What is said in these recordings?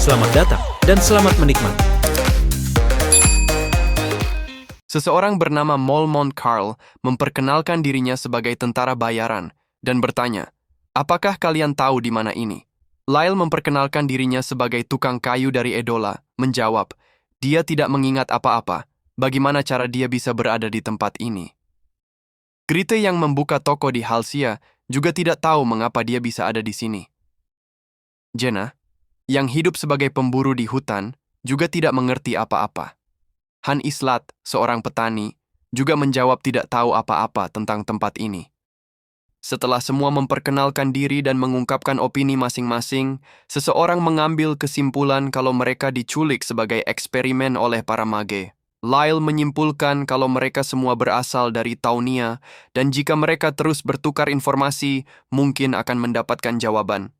Selamat datang dan selamat menikmati. Seseorang bernama Molmont Karl memperkenalkan dirinya sebagai tentara bayaran dan bertanya, "Apakah kalian tahu di mana ini?" Lyle memperkenalkan dirinya sebagai tukang kayu dari Edola, menjawab, dia tidak mengingat apa-apa. Bagaimana cara dia bisa berada di tempat ini? Grete yang membuka toko di Halsia juga tidak tahu mengapa dia bisa ada di sini. Jenna, yang hidup sebagai pemburu di hutan, juga tidak mengerti apa-apa. Han Islat, seorang petani, juga menjawab tidak tahu apa-apa tentang tempat ini. Setelah semua memperkenalkan diri dan mengungkapkan opini masing-masing, seseorang mengambil kesimpulan kalau mereka diculik sebagai eksperimen oleh para mage. Lyle menyimpulkan kalau mereka semua berasal dari Taunia, dan jika mereka terus bertukar informasi, mungkin akan mendapatkan jawaban.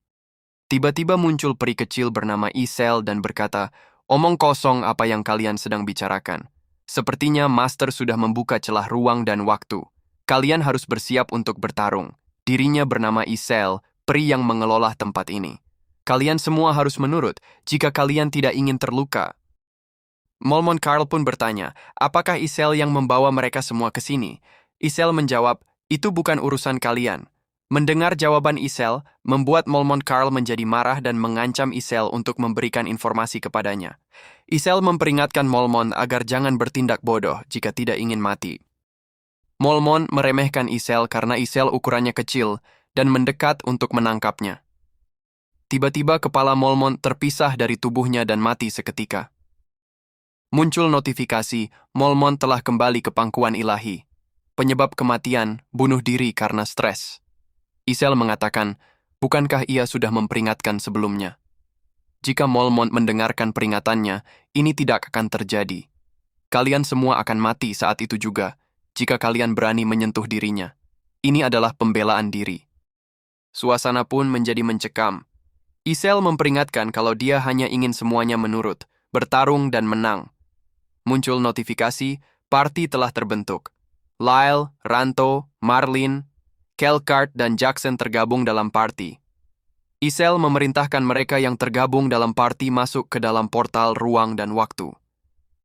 Tiba-tiba muncul peri kecil bernama Isel dan berkata, "Omong kosong apa yang kalian sedang bicarakan. Sepertinya Master sudah membuka celah ruang dan waktu. Kalian harus bersiap untuk bertarung." Dirinya bernama Isel, peri yang mengelola tempat ini. "Kalian semua harus menurut jika kalian tidak ingin terluka." Molmont Karl pun bertanya, apakah Isel yang membawa mereka semua ke sini? Isel menjawab, "Itu bukan urusan kalian." Mendengar jawaban Isel, membuat Molmont Karl menjadi marah dan mengancam Isel untuk memberikan informasi kepadanya. Isel memperingatkan Molmont agar jangan bertindak bodoh jika tidak ingin mati. Molmont meremehkan Isel karena Isel ukurannya kecil dan mendekat untuk menangkapnya. Tiba-tiba kepala Molmont terpisah dari tubuhnya dan mati seketika. Muncul notifikasi, Molmont telah kembali ke pangkuan ilahi. Penyebab kematian, bunuh diri karena stres. Isel mengatakan, bukankah ia sudah memperingatkan sebelumnya? Jika Molmont mendengarkan peringatannya, ini tidak akan terjadi. Kalian semua akan mati saat itu juga, jika kalian berani menyentuh dirinya. Ini adalah pembelaan diri. Suasana pun menjadi mencekam. Isel memperingatkan kalau dia hanya ingin semuanya menurut, bertarung dan menang. Muncul notifikasi, parti telah terbentuk. Lyle, Ranto, Marlin, Kelkart dan Jackson tergabung dalam parti. Isel memerintahkan mereka yang tergabung dalam parti masuk ke dalam portal ruang dan waktu.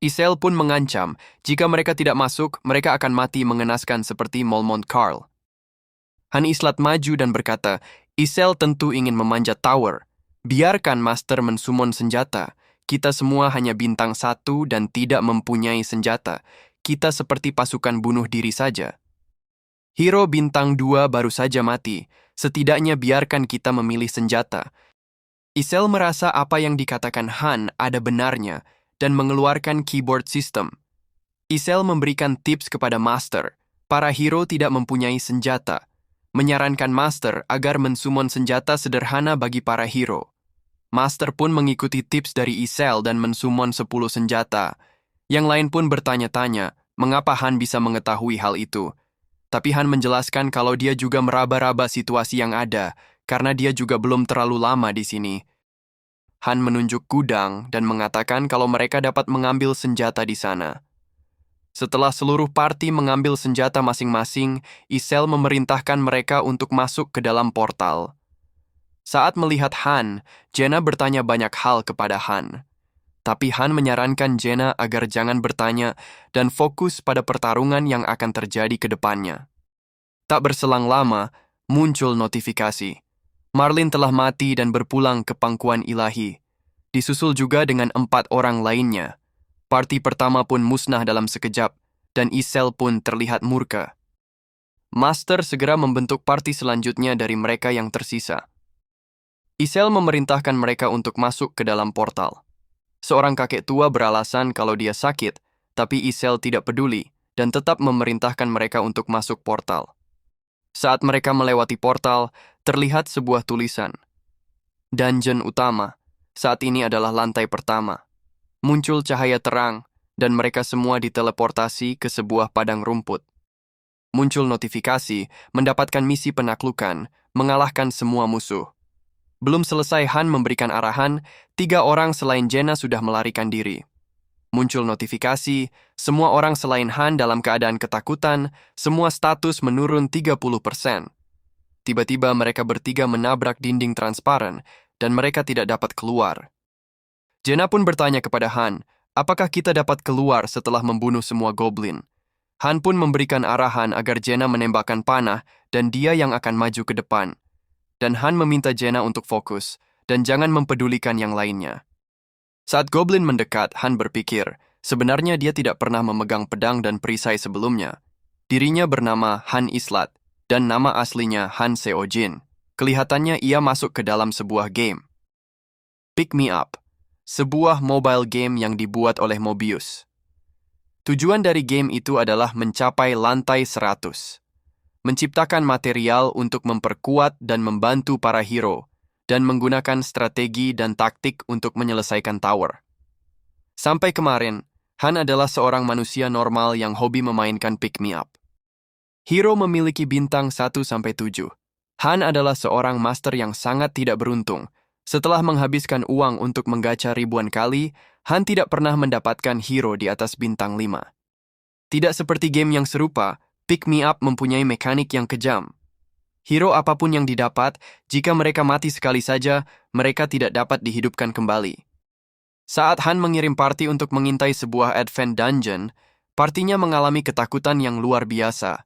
Isel pun mengancam, jika mereka tidak masuk, mereka akan mati mengenaskan seperti Molmont Karl. Han Islat maju dan berkata, Isel tentu ingin memanjat tower. Biarkan Master mensumon senjata. Kita semua hanya bintang 1 dan tidak mempunyai senjata. Kita seperti pasukan bunuh diri saja. Hero bintang 2 baru saja mati, setidaknya biarkan kita memilih senjata. Isel merasa apa yang dikatakan Han ada benarnya dan mengeluarkan keyboard system. Isel memberikan tips kepada Master, para hero tidak mempunyai senjata, menyarankan Master agar mensumon senjata sederhana bagi para hero. Master pun mengikuti tips dari Isel dan mensumon 10 senjata. Yang lain pun bertanya-tanya, mengapa Han bisa mengetahui hal itu. Tapi Han menjelaskan kalau dia juga meraba-raba situasi yang ada, karena dia juga belum terlalu lama di sini. Han menunjuk gudang dan mengatakan kalau mereka dapat mengambil senjata di sana. Setelah seluruh parti mengambil senjata masing-masing, Isel memerintahkan mereka untuk masuk ke dalam portal. Saat melihat Han, Jenna bertanya banyak hal kepada Han. Tapi Han menyarankan Jenna agar jangan bertanya dan fokus pada pertarungan yang akan terjadi ke depannya. Tak berselang lama, muncul notifikasi. Marlin telah mati dan berpulang ke pangkuan ilahi. Disusul juga dengan 4 orang lainnya. Parti pertama pun musnah dalam sekejap, dan Isel pun terlihat murka. Master segera membentuk parti selanjutnya dari mereka yang tersisa. Isel memerintahkan mereka untuk masuk ke dalam portal. Seorang kakek tua beralasan kalau dia sakit, tapi Isel tidak peduli dan tetap memerintahkan mereka untuk masuk portal. Saat mereka melewati portal, terlihat sebuah tulisan. Dungeon utama, saat ini adalah lantai pertama. Muncul cahaya terang, dan mereka semua diteleportasi ke sebuah padang rumput. Muncul notifikasi, mendapatkan misi penaklukan, mengalahkan semua musuh. Belum selesai Han memberikan arahan, 3 orang selain Jenna sudah melarikan diri. Muncul notifikasi, semua orang selain Han dalam keadaan ketakutan, semua status menurun 30%. Tiba-tiba mereka bertiga menabrak dinding transparan, dan mereka tidak dapat keluar. Jenna pun bertanya kepada Han, apakah kita dapat keluar setelah membunuh semua goblin? Han pun memberikan arahan agar Jenna menembakkan panah dan dia yang akan maju ke depan. Dan Han meminta Jenna untuk fokus dan jangan mempedulikan yang lainnya. Saat goblin mendekat, Han berpikir, sebenarnya dia tidak pernah memegang pedang dan perisai sebelumnya. Dirinya bernama Han Islat dan nama aslinya Han Seo-jin. Kelihatannya ia masuk ke dalam sebuah game. Pick Me Up, sebuah mobile game yang dibuat oleh Mobius. Tujuan dari game itu adalah mencapai lantai 100. Menciptakan material untuk memperkuat dan membantu para hero, dan menggunakan strategi dan taktik untuk menyelesaikan tower. Sampai kemarin, Han adalah seorang manusia normal yang hobi memainkan Pick Me Up. Hero memiliki bintang 1-7. Han adalah seorang master yang sangat tidak beruntung. Setelah menghabiskan uang untuk menggacha ribuan kali, Han tidak pernah mendapatkan hero di atas bintang 5. Tidak seperti game yang serupa, Pick Me Up mempunyai mekanik yang kejam. Hero apapun yang didapat, jika mereka mati sekali saja, mereka tidak dapat dihidupkan kembali. Saat Han mengirim party untuk mengintai sebuah advent dungeon, partinya mengalami ketakutan yang luar biasa.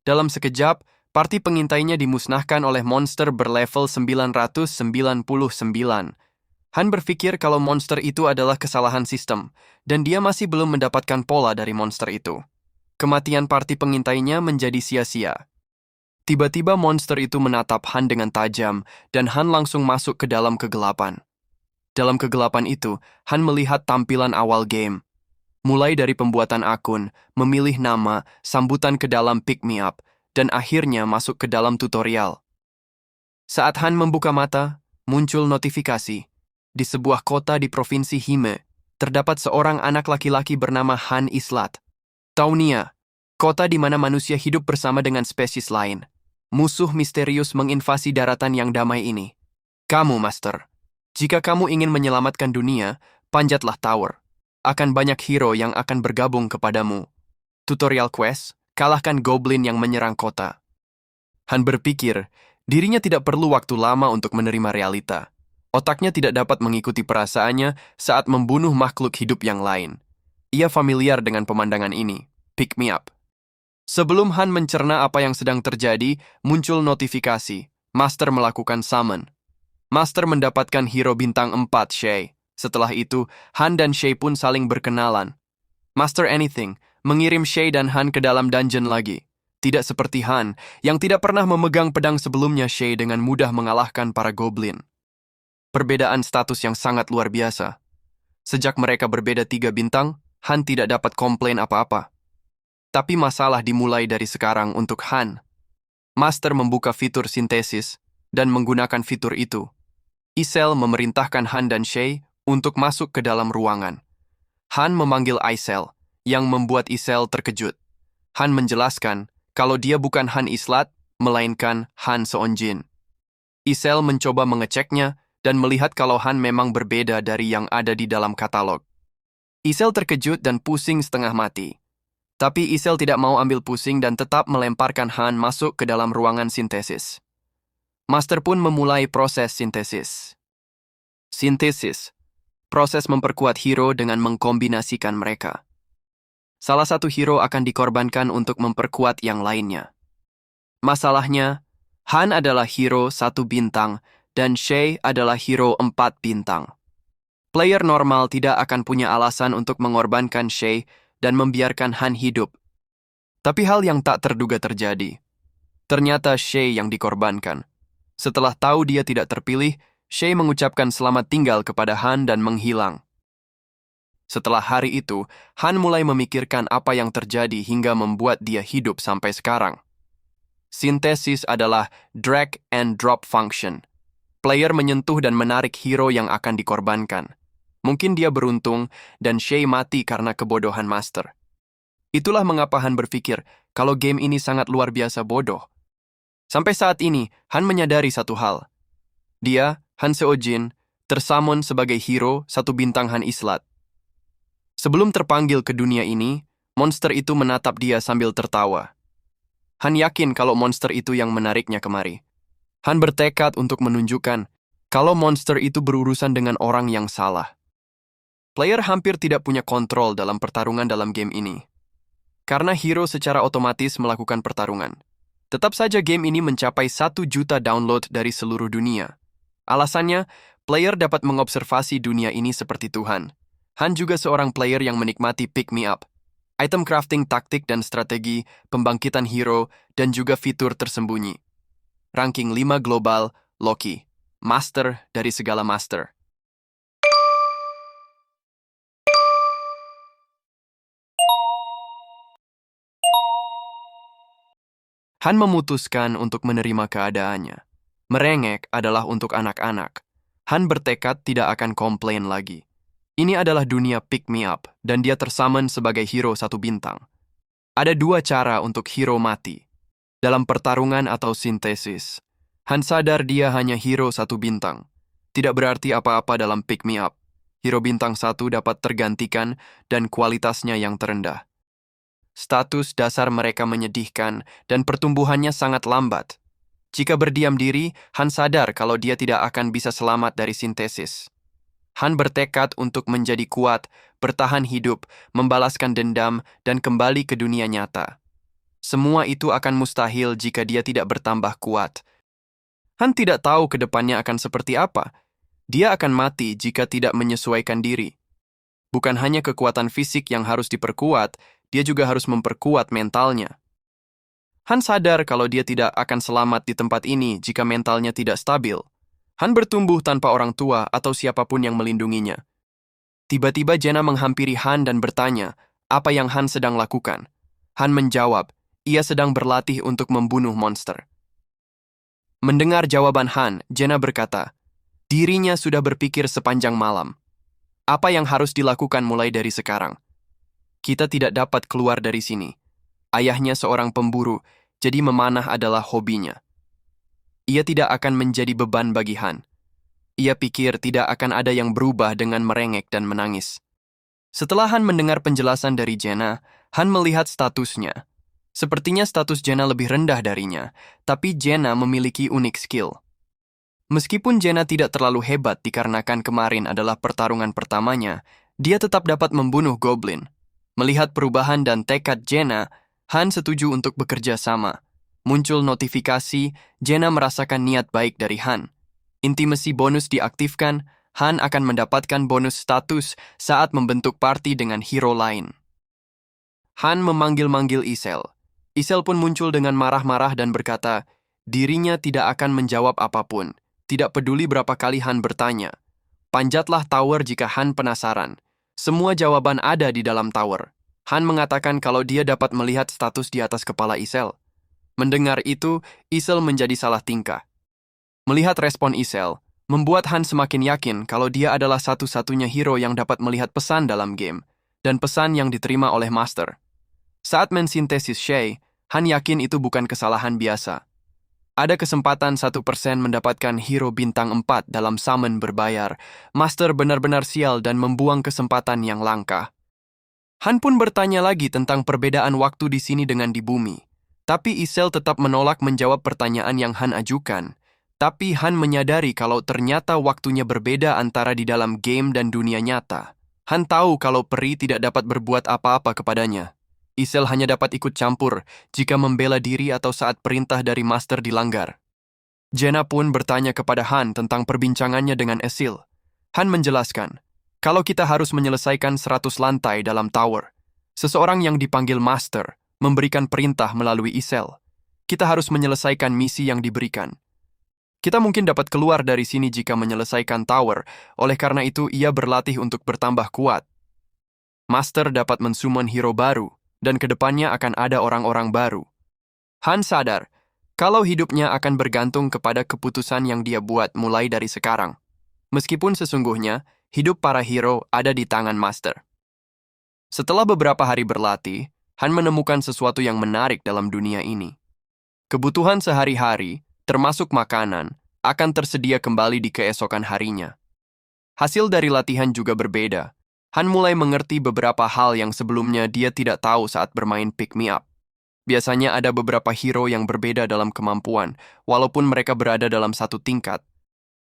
Dalam sekejap, party pengintainya dimusnahkan oleh monster berlevel 999. Han berpikir kalau monster itu adalah kesalahan sistem, dan dia masih belum mendapatkan pola dari monster itu. Kematian party pengintainya menjadi sia-sia. Tiba-tiba monster itu menatap Han dengan tajam, dan Han langsung masuk ke dalam kegelapan. Dalam kegelapan itu, Han melihat tampilan awal game. Mulai dari pembuatan akun, memilih nama, sambutan ke dalam Pick Me Up, dan akhirnya masuk ke dalam tutorial. Saat Han membuka mata, muncul notifikasi. Di sebuah kota di provinsi Hime, terdapat seorang anak laki-laki bernama Han Islat. Taunia, kota di mana manusia hidup bersama dengan spesies lain. Musuh misterius menginvasi daratan yang damai ini. Kamu, Master. Jika kamu ingin menyelamatkan dunia, panjatlah tower. Akan banyak hero yang akan bergabung kepadamu. Tutorial quest, kalahkan goblin yang menyerang kota. Han berpikir, dirinya tidak perlu waktu lama untuk menerima realita. Otaknya tidak dapat mengikuti perasaannya saat membunuh makhluk hidup yang lain. Ia familiar dengan pemandangan ini. Pick Me Up. Sebelum Han mencerna apa yang sedang terjadi, muncul notifikasi. Master melakukan summon. Master mendapatkan hero bintang 4, Shay. Setelah itu, Han dan Shay pun saling berkenalan. Master Anything mengirim Shay dan Han ke dalam dungeon lagi. Tidak seperti Han, yang tidak pernah memegang pedang sebelumnya, Shay dengan mudah mengalahkan para goblin. Perbedaan status yang sangat luar biasa. Sejak mereka berbeda 3 bintang, Han tidak dapat komplain apa-apa. Tapi masalah dimulai dari sekarang untuk Han. Master membuka fitur sintesis, dan menggunakan fitur itu. Isel memerintahkan Han dan Shay untuk masuk ke dalam ruangan. Han memanggil Isel, yang membuat Isel terkejut. Han menjelaskan kalau dia bukan Han Islat, melainkan Han Seo-jin. Isel mencoba mengeceknya dan melihat kalau Han memang berbeda dari yang ada di dalam katalog. Isel terkejut dan pusing setengah mati. Tapi Isel tidak mau ambil pusing dan tetap melemparkan Han masuk ke dalam ruangan sintesis. Master pun memulai proses sintesis. Sintesis, proses memperkuat hero dengan mengkombinasikan mereka. Salah satu hero akan dikorbankan untuk memperkuat yang lainnya. Masalahnya, Han adalah hero 1 bintang dan Shay adalah hero 4 bintang. Player normal tidak akan punya alasan untuk mengorbankan Shay dan membiarkan Han hidup. Tapi hal yang tak terduga terjadi. Ternyata Shay yang dikorbankan. Setelah tahu dia tidak terpilih, Shay mengucapkan selamat tinggal kepada Han dan menghilang. Setelah hari itu, Han mulai memikirkan apa yang terjadi hingga membuat dia hidup sampai sekarang. Sintesis adalah drag and drop function. Player menyentuh dan menarik hero yang akan dikorbankan. Mungkin dia beruntung dan Shay mati karena kebodohan Master. Itulah mengapa Han berpikir kalau game ini sangat luar biasa bodoh. Sampai saat ini, Han menyadari satu hal. Dia, Han Seo-jin, tersummon sebagai hero 1 bintang Han Islat. Sebelum terpanggil ke dunia ini, monster itu menatap dia sambil tertawa. Han yakin kalau monster itu yang menariknya kemari. Han bertekad untuk menunjukkan kalau monster itu berurusan dengan orang yang salah. Player hampir tidak punya kontrol dalam pertarungan dalam game ini. Karena hero secara otomatis melakukan pertarungan. Tetap saja game ini mencapai 1 juta download dari seluruh dunia. Alasannya, player dapat mengobservasi dunia ini seperti Tuhan. Han juga seorang player yang menikmati pick me up. Item crafting taktik dan strategi, pembangkitan hero, dan juga fitur tersembunyi. Ranking 5 global, Loki. Master dari segala master. Han memutuskan untuk menerima keadaannya. Merengek adalah untuk anak-anak. Han bertekad tidak akan komplain lagi. Ini adalah dunia pick me up, dan dia tersummon sebagai hero 1 bintang. Ada 2 cara untuk hero mati. Dalam pertarungan atau sintesis. Han sadar dia hanya hero 1 bintang. Tidak berarti apa-apa dalam pick me up. Hero bintang 1 dapat tergantikan dan kualitasnya yang terendah. Status dasar mereka menyedihkan dan pertumbuhannya sangat lambat. Jika berdiam diri, Han sadar kalau dia tidak akan bisa selamat dari sintesis. Han bertekad untuk menjadi kuat, bertahan hidup, membalaskan dendam, dan kembali ke dunia nyata. Semua itu akan mustahil jika dia tidak bertambah kuat. Han tidak tahu ke depannya akan seperti apa. Dia akan mati jika tidak menyesuaikan diri. Bukan hanya kekuatan fisik yang harus diperkuat, dia juga harus memperkuat mentalnya. Han sadar kalau dia tidak akan selamat di tempat ini jika mentalnya tidak stabil. Han bertumbuh tanpa orang tua atau siapapun yang melindunginya. Tiba-tiba Jenna menghampiri Han dan bertanya, apa yang Han sedang lakukan? Han menjawab, ia sedang berlatih untuk membunuh monster. Mendengar jawaban Han, Jenna berkata, dirinya sudah berpikir sepanjang malam. Apa yang harus dilakukan mulai dari sekarang? Kita tidak dapat keluar dari sini. Ayahnya seorang pemburu, jadi memanah adalah hobinya. Ia tidak akan menjadi beban bagi Han. Ia pikir tidak akan ada yang berubah dengan merengek dan menangis. Setelah Han mendengar penjelasan dari Jenna, Han melihat statusnya. Sepertinya status Jenna lebih rendah darinya, tapi Jenna memiliki unik skill. Meskipun Jenna tidak terlalu hebat dikarenakan kemarin adalah pertarungan pertamanya, dia tetap dapat membunuh goblin. Melihat perubahan dan tekad Jenna, Han setuju untuk bekerja sama. Muncul notifikasi, Jenna merasakan niat baik dari Han. Intimasi bonus diaktifkan, Han akan mendapatkan bonus status saat membentuk party dengan hero lain. Han memanggil-manggil Isel. Isel pun muncul dengan marah-marah dan berkata, dirinya tidak akan menjawab apapun. Tidak peduli berapa kali Han bertanya. Panjatlah tower jika Han penasaran. Semua jawaban ada di dalam tower. Han mengatakan kalau dia dapat melihat status di atas kepala Isel. Mendengar itu, Isel menjadi salah tingkah. Melihat respon Isel, membuat Han semakin yakin kalau dia adalah satu-satunya hero yang dapat melihat pesan dalam game, dan pesan yang diterima oleh Master. Saat mensintesis Shay, Han yakin itu bukan kesalahan biasa. Ada kesempatan 1% mendapatkan hero bintang 4 dalam summon berbayar. Master benar-benar sial dan membuang kesempatan yang langka. Han pun bertanya lagi tentang perbedaan waktu di sini dengan di bumi. Tapi Isel tetap menolak menjawab pertanyaan yang Han ajukan. Tapi Han menyadari kalau ternyata waktunya berbeda antara di dalam game dan dunia nyata. Han tahu kalau peri tidak dapat berbuat apa-apa kepadanya. Isel hanya dapat ikut campur jika membela diri atau saat perintah dari Master dilanggar. Jenna pun bertanya kepada Han tentang perbincangannya dengan Esil. Han menjelaskan, kalau kita harus menyelesaikan 100 lantai dalam tower, seseorang yang dipanggil Master memberikan perintah melalui Isel. Kita harus menyelesaikan misi yang diberikan. Kita mungkin dapat keluar dari sini jika menyelesaikan tower, oleh karena itu ia berlatih untuk bertambah kuat. Master dapat mensummon hero baru, dan kedepannya akan ada orang-orang baru. Han sadar, kalau hidupnya akan bergantung kepada keputusan yang dia buat mulai dari sekarang. Meskipun sesungguhnya, hidup para hero ada di tangan Master. Setelah beberapa hari berlatih, Han menemukan sesuatu yang menarik dalam dunia ini. Kebutuhan sehari-hari, termasuk makanan, akan tersedia kembali di keesokan harinya. Hasil dari latihan juga berbeda. Han mulai mengerti beberapa hal yang sebelumnya dia tidak tahu saat bermain pick me up. Biasanya ada beberapa hero yang berbeda dalam kemampuan, walaupun mereka berada dalam satu tingkat.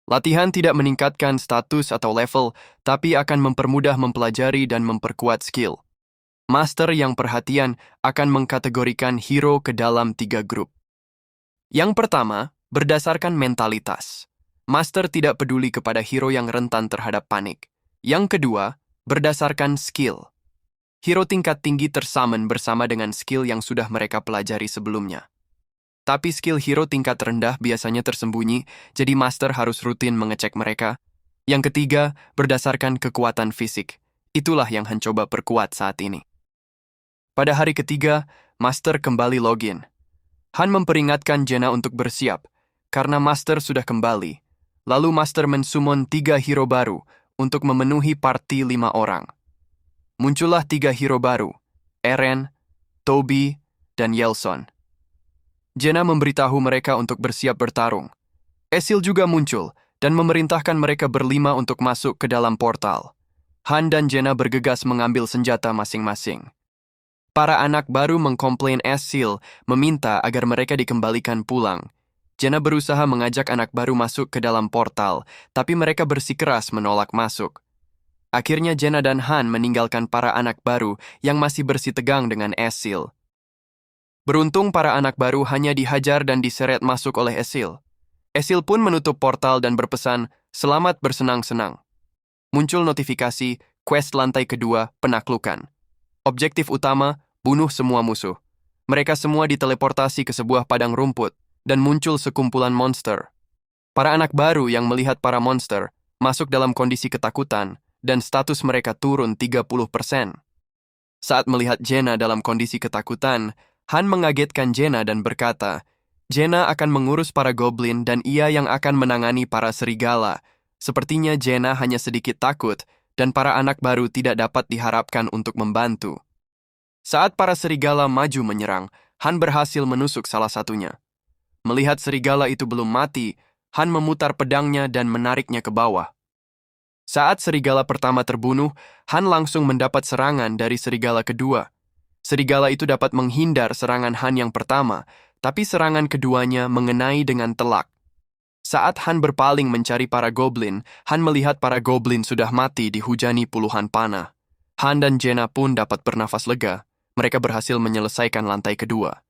Latihan tidak meningkatkan status atau level, tapi akan mempermudah mempelajari dan memperkuat skill. Master yang perhatian akan mengkategorikan hero ke dalam 3 grup. Yang pertama, berdasarkan mentalitas. Master tidak peduli kepada hero yang rentan terhadap panik. Yang kedua, berdasarkan skill. Hero tingkat tinggi tersummon bersama dengan skill yang sudah mereka pelajari sebelumnya. Tapi skill hero tingkat rendah biasanya tersembunyi, jadi Master harus rutin mengecek mereka. Yang ketiga, berdasarkan kekuatan fisik. Itulah yang Han coba perkuat saat ini. Pada hari ketiga, Master kembali login. Han memperingatkan Jenna untuk bersiap, karena Master sudah kembali. Lalu Master mensummon 3 hero baru untuk memenuhi party 5 orang. Muncullah 3 hero baru, Eren, Toby, dan Yelson. Jenna memberitahu mereka untuk bersiap bertarung. Esil juga muncul dan memerintahkan mereka berlima untuk masuk ke dalam portal. Han dan Jenna bergegas mengambil senjata masing-masing. Para anak baru mengkomplain Esil, meminta agar mereka dikembalikan pulang. Jenna berusaha mengajak anak baru masuk ke dalam portal, tapi mereka bersikeras menolak masuk. Akhirnya Jenna dan Han meninggalkan para anak baru yang masih bersitegang dengan Esil. Beruntung para anak baru hanya dihajar dan diseret masuk oleh Esil. Esil pun menutup portal dan berpesan, "Selamat bersenang-senang." Muncul notifikasi, quest lantai kedua, penaklukan. Objektif utama, bunuh semua musuh. Mereka semua diteleportasi ke sebuah padang rumput, dan muncul sekumpulan monster. Para anak baru yang melihat para monster, masuk dalam kondisi ketakutan, dan status mereka turun 30%. Saat melihat Jenna dalam kondisi ketakutan, Han mengagetkan Jenna dan berkata, Jenna akan mengurus para goblin dan ia yang akan menangani para serigala. Sepertinya Jenna hanya sedikit takut dan para anak baru tidak dapat diharapkan untuk membantu. Saat para serigala maju menyerang, Han berhasil menusuk salah satunya. Melihat serigala itu belum mati, Han memutar pedangnya dan menariknya ke bawah. Saat serigala pertama terbunuh, Han langsung mendapat serangan dari serigala kedua. Serigala itu dapat menghindar serangan Han yang pertama, tapi serangan keduanya mengenai dengan telak. Saat Han berpaling mencari para goblin, Han melihat para goblin sudah mati dihujani puluhan panah. Han dan Jenna pun dapat bernafas lega. Mereka berhasil menyelesaikan lantai kedua.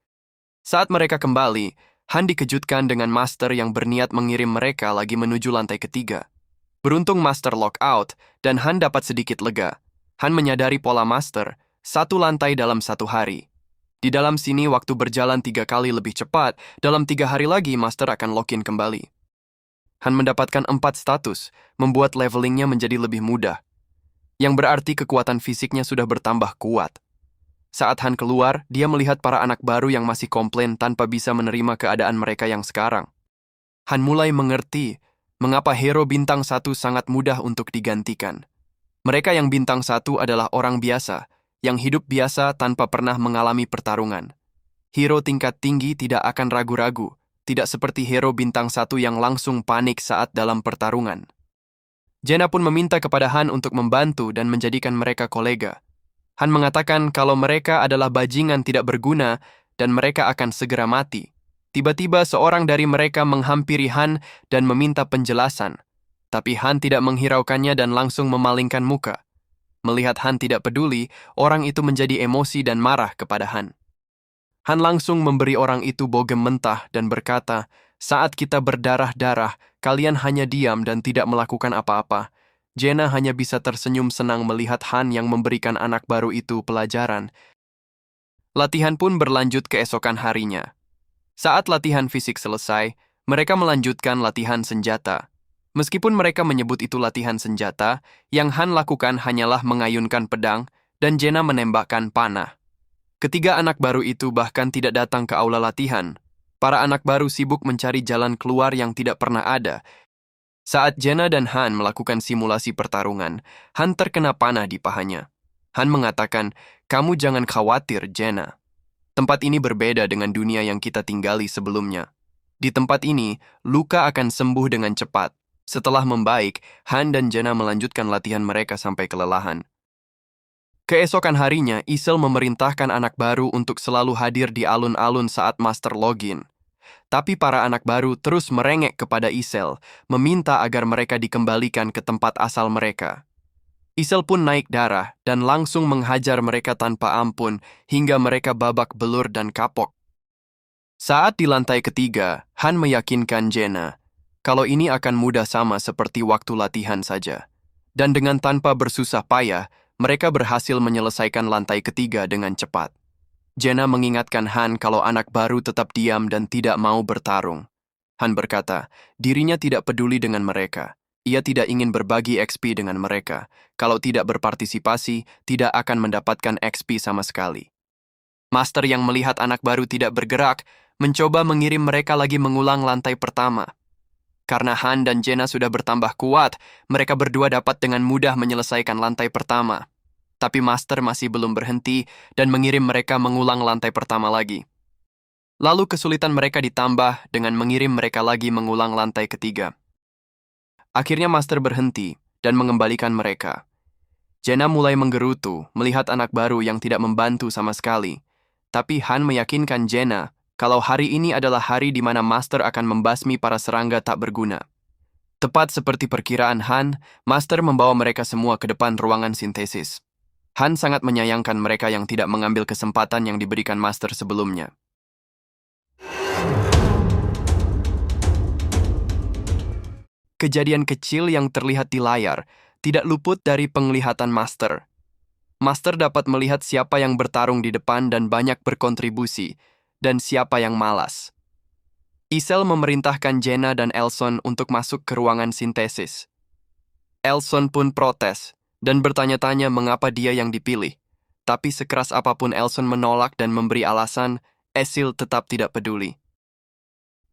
Saat mereka kembali, Han dikejutkan dengan Master yang berniat mengirim mereka lagi menuju lantai ketiga. Beruntung Master lockout dan Han dapat sedikit lega. Han menyadari pola Master, 1 lantai dalam 1 hari. Di dalam sini waktu berjalan 3 kali lebih cepat, dalam 3 hari lagi Master akan login kembali. Han mendapatkan 4 status, membuat levelingnya menjadi lebih mudah. Yang berarti kekuatan fisiknya sudah bertambah kuat. Saat Han keluar, dia melihat para anak baru yang masih komplain tanpa bisa menerima keadaan mereka yang sekarang. Han mulai mengerti mengapa hero bintang 1 sangat mudah untuk digantikan. Mereka yang bintang 1 adalah orang biasa, yang hidup biasa tanpa pernah mengalami pertarungan. Hero tingkat tinggi tidak akan ragu-ragu, tidak seperti hero bintang 1 yang langsung panik saat dalam pertarungan. Jenna pun meminta kepada Han untuk membantu dan menjadikan mereka kolega. Han mengatakan kalau mereka adalah bajingan tidak berguna dan mereka akan segera mati. Tiba-tiba seorang dari mereka menghampiri Han dan meminta penjelasan, tapi Han tidak menghiraukannya dan langsung memalingkan muka. Melihat Han tidak peduli, orang itu menjadi emosi dan marah kepada Han. Han langsung memberi orang itu bogem mentah dan berkata, saat kita berdarah-darah, kalian hanya diam dan tidak melakukan apa-apa. Jenna hanya bisa tersenyum senang melihat Han yang memberikan anak baru itu pelajaran. Latihan pun berlanjut keesokan harinya. Saat latihan fisik selesai, mereka melanjutkan latihan senjata. Meskipun mereka menyebut itu latihan senjata, yang Han lakukan hanyalah mengayunkan pedang dan Jenna menembakkan panah. Ketiga anak baru itu bahkan tidak datang ke aula latihan. Para anak baru sibuk mencari jalan keluar yang tidak pernah ada. Saat Jenna dan Han melakukan simulasi pertarungan, Han terkena panah di pahanya. Han mengatakan, "Kamu jangan khawatir, Jenna. Tempat ini berbeda dengan dunia yang kita tinggali sebelumnya. Di tempat ini, luka akan sembuh dengan cepat." Setelah membaik, Han dan Jenna melanjutkan latihan mereka sampai kelelahan. Keesokan harinya, Isel memerintahkan anak baru untuk selalu hadir di alun-alun saat Master login. Tapi para anak baru terus merengek kepada Isel, meminta agar mereka dikembalikan ke tempat asal mereka. Isel pun naik darah dan langsung menghajar mereka tanpa ampun hingga mereka babak belur dan kapok. Saat di lantai ketiga, Han meyakinkan Jenna kalau ini akan mudah sama seperti waktu latihan saja. Dan dengan tanpa bersusah payah, mereka berhasil menyelesaikan lantai ketiga dengan cepat. Jenna mengingatkan Han kalau anak baru tetap diam dan tidak mau bertarung. Han berkata, dirinya tidak peduli dengan mereka. Ia tidak ingin berbagi XP dengan mereka. Kalau tidak berpartisipasi, tidak akan mendapatkan XP sama sekali. Master yang melihat anak baru tidak bergerak, mencoba mengirim mereka lagi mengulang lantai pertama. Karena Han dan Jenna sudah bertambah kuat, mereka berdua dapat dengan mudah menyelesaikan lantai pertama. Tapi Master masih belum berhenti dan mengirim mereka mengulang lantai pertama lagi. Lalu kesulitan mereka ditambah dengan mengirim mereka lagi mengulang lantai ketiga. Akhirnya Master berhenti dan mengembalikan mereka. Jenna mulai menggerutu melihat anak baru yang tidak membantu sama sekali. Tapi Han meyakinkan Jenna kalau hari ini adalah hari di mana Master akan membasmi para serangga tak berguna. Tepat seperti perkiraan Han, Master membawa mereka semua ke depan ruangan sintesis. Han sangat menyayangkan mereka yang tidak mengambil kesempatan yang diberikan Master sebelumnya. Kejadian kecil yang terlihat di layar tidak luput dari penglihatan Master. Master dapat melihat siapa yang bertarung di depan dan banyak berkontribusi, dan siapa yang malas. Isel memerintahkan Jenna dan Elson untuk masuk ke ruangan sintesis. Elson pun protes dan bertanya-tanya mengapa dia yang dipilih. Tapi sekeras apapun Elson menolak dan memberi alasan, Esil tetap tidak peduli.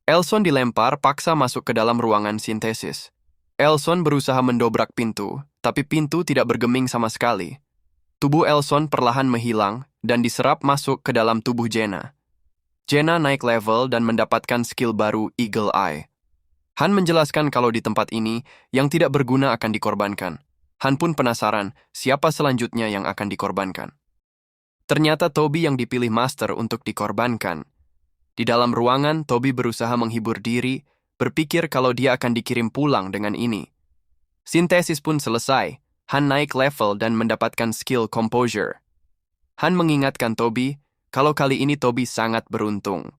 Elson dilempar paksa masuk ke dalam ruangan sintesis. Elson berusaha mendobrak pintu, tapi pintu tidak bergeming sama sekali. Tubuh Elson perlahan menghilang dan diserap masuk ke dalam tubuh Jenna. Jenna naik level dan mendapatkan skill baru Eagle Eye. Han menjelaskan kalau di tempat ini, yang tidak berguna akan dikorbankan. Han pun penasaran siapa selanjutnya yang akan dikorbankan. Ternyata Toby yang dipilih Master untuk dikorbankan. Di dalam ruangan, Toby berusaha menghibur diri, berpikir kalau dia akan dikirim pulang dengan ini. Sintesis pun selesai. Han naik level dan mendapatkan skill Composure. Han mengingatkan Toby kalau kali ini Toby sangat beruntung.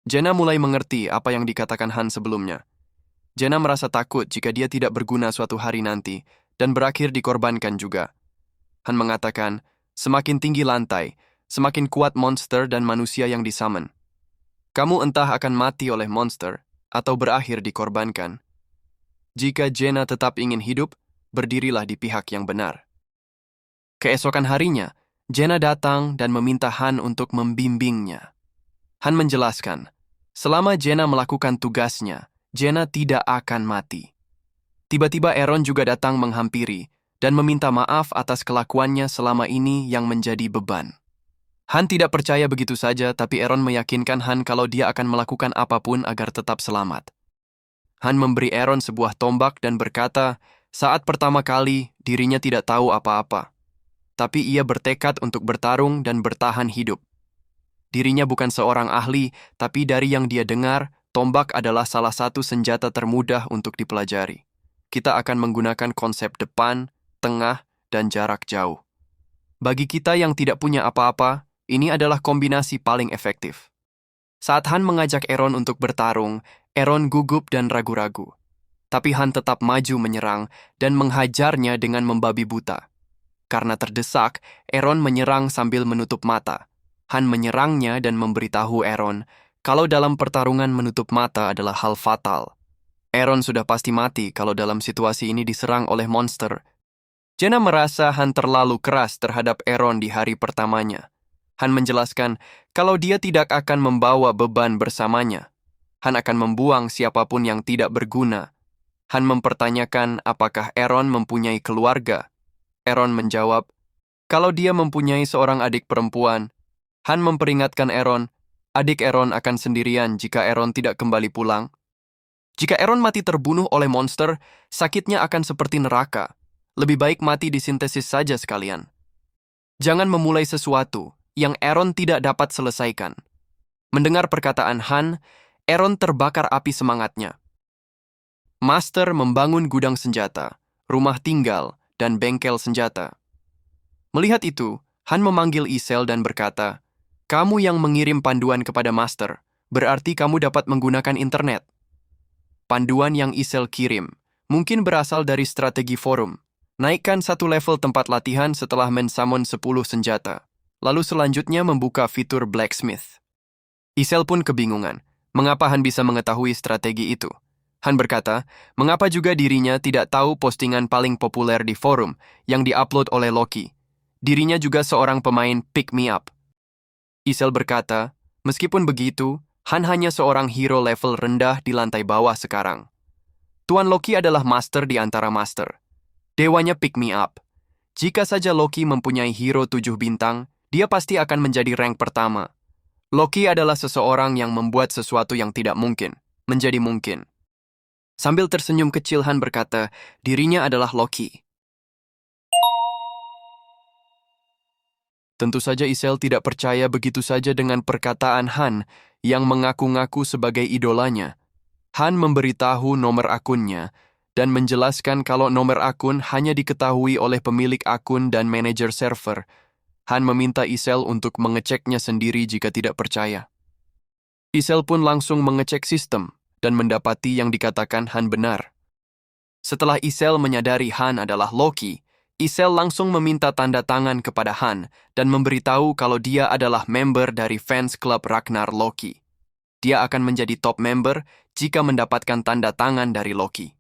Jenna mulai mengerti apa yang dikatakan Han sebelumnya. Jenna merasa takut jika dia tidak berguna suatu hari nanti dan berakhir dikorbankan juga. Han mengatakan, semakin tinggi lantai, semakin kuat monster dan manusia yang disummon. Kamu entah akan mati oleh monster atau berakhir dikorbankan. Jika Jenna tetap ingin hidup, berdirilah di pihak yang benar. Keesokan harinya, Jenna datang dan meminta Han untuk membimbingnya. Han menjelaskan, selama Jenna melakukan tugasnya, Jenna tidak akan mati. Tiba-tiba Aaron juga datang menghampiri dan meminta maaf atas kelakuannya selama ini yang menjadi beban. Han tidak percaya begitu saja, tapi Aaron meyakinkan Han kalau dia akan melakukan apapun agar tetap selamat. Han memberi Aaron sebuah tombak dan berkata, saat pertama kali dirinya tidak tahu apa-apa. Tapi ia bertekad untuk bertarung dan bertahan hidup. Dirinya bukan seorang ahli, tapi dari yang dia dengar, tombak adalah salah satu senjata termudah untuk dipelajari. Kita akan menggunakan konsep depan, tengah, dan jarak jauh. Bagi kita yang tidak punya apa-apa, ini adalah kombinasi paling efektif. Saat Han mengajak Aaron untuk bertarung, Aaron gugup dan ragu-ragu. Tapi Han tetap maju menyerang dan menghajarnya dengan membabi buta. Karena terdesak, Aaron menyerang sambil menutup mata. Han menyerangnya dan memberitahu Aaron kalau dalam pertarungan menutup mata adalah hal fatal. Aaron sudah pasti mati kalau dalam situasi ini diserang oleh monster. Jenna merasa Han terlalu keras terhadap Aaron di hari pertamanya. Han menjelaskan kalau dia tidak akan membawa beban bersamanya. Han akan membuang siapapun yang tidak berguna. Han mempertanyakan apakah Aaron mempunyai keluarga. Aaron menjawab, kalau dia mempunyai seorang adik perempuan. Han memperingatkan Aaron, adik Aaron akan sendirian jika Aaron tidak kembali pulang. Jika Aaron mati terbunuh oleh monster, sakitnya akan seperti neraka. Lebih baik mati di sintesis saja sekalian. Jangan memulai sesuatu yang Aaron tidak dapat selesaikan. Mendengar perkataan Han, Aaron terbakar api semangatnya. Master membangun gudang senjata, rumah tinggal, dan bengkel senjata. Melihat itu, Han memanggil Isel dan berkata, "Kamu yang mengirim panduan kepada Master, berarti kamu dapat menggunakan internet." Panduan yang Isel kirim mungkin berasal dari strategi forum. Naikkan satu level tempat latihan setelah mensummon 10 senjata. Lalu selanjutnya membuka fitur Blacksmith. Isel pun kebingungan. Mengapa Han bisa mengetahui strategi itu? Han berkata, mengapa juga dirinya tidak tahu postingan paling populer di forum yang diupload oleh Loki. Dirinya juga seorang pemain Pick Me Up. Isel berkata, meskipun begitu, Han hanya seorang hero level rendah di lantai bawah sekarang. Tuan Loki adalah master di antara master. Dewanya Pick Me Up. Jika saja Loki mempunyai hero 7 bintang, dia pasti akan menjadi rank pertama. Loki adalah seseorang yang membuat sesuatu yang tidak mungkin, menjadi mungkin. Sambil tersenyum kecil Han berkata, dirinya adalah Loki. Tentu saja Isel tidak percaya begitu saja dengan perkataan Han yang mengaku-ngaku sebagai idolanya. Han memberitahu nomor akunnya dan menjelaskan kalau nomor akun hanya diketahui oleh pemilik akun dan manajer server. Han meminta Isel untuk mengeceknya sendiri jika tidak percaya. Isel pun langsung mengecek sistem dan mendapati yang dikatakan Han benar. Setelah Isel menyadari Han adalah Loki, Isel langsung meminta tanda tangan kepada Han dan memberitahu kalau dia adalah member dari fans klub Ragnar Loki. Dia akan menjadi top member jika mendapatkan tanda tangan dari Loki.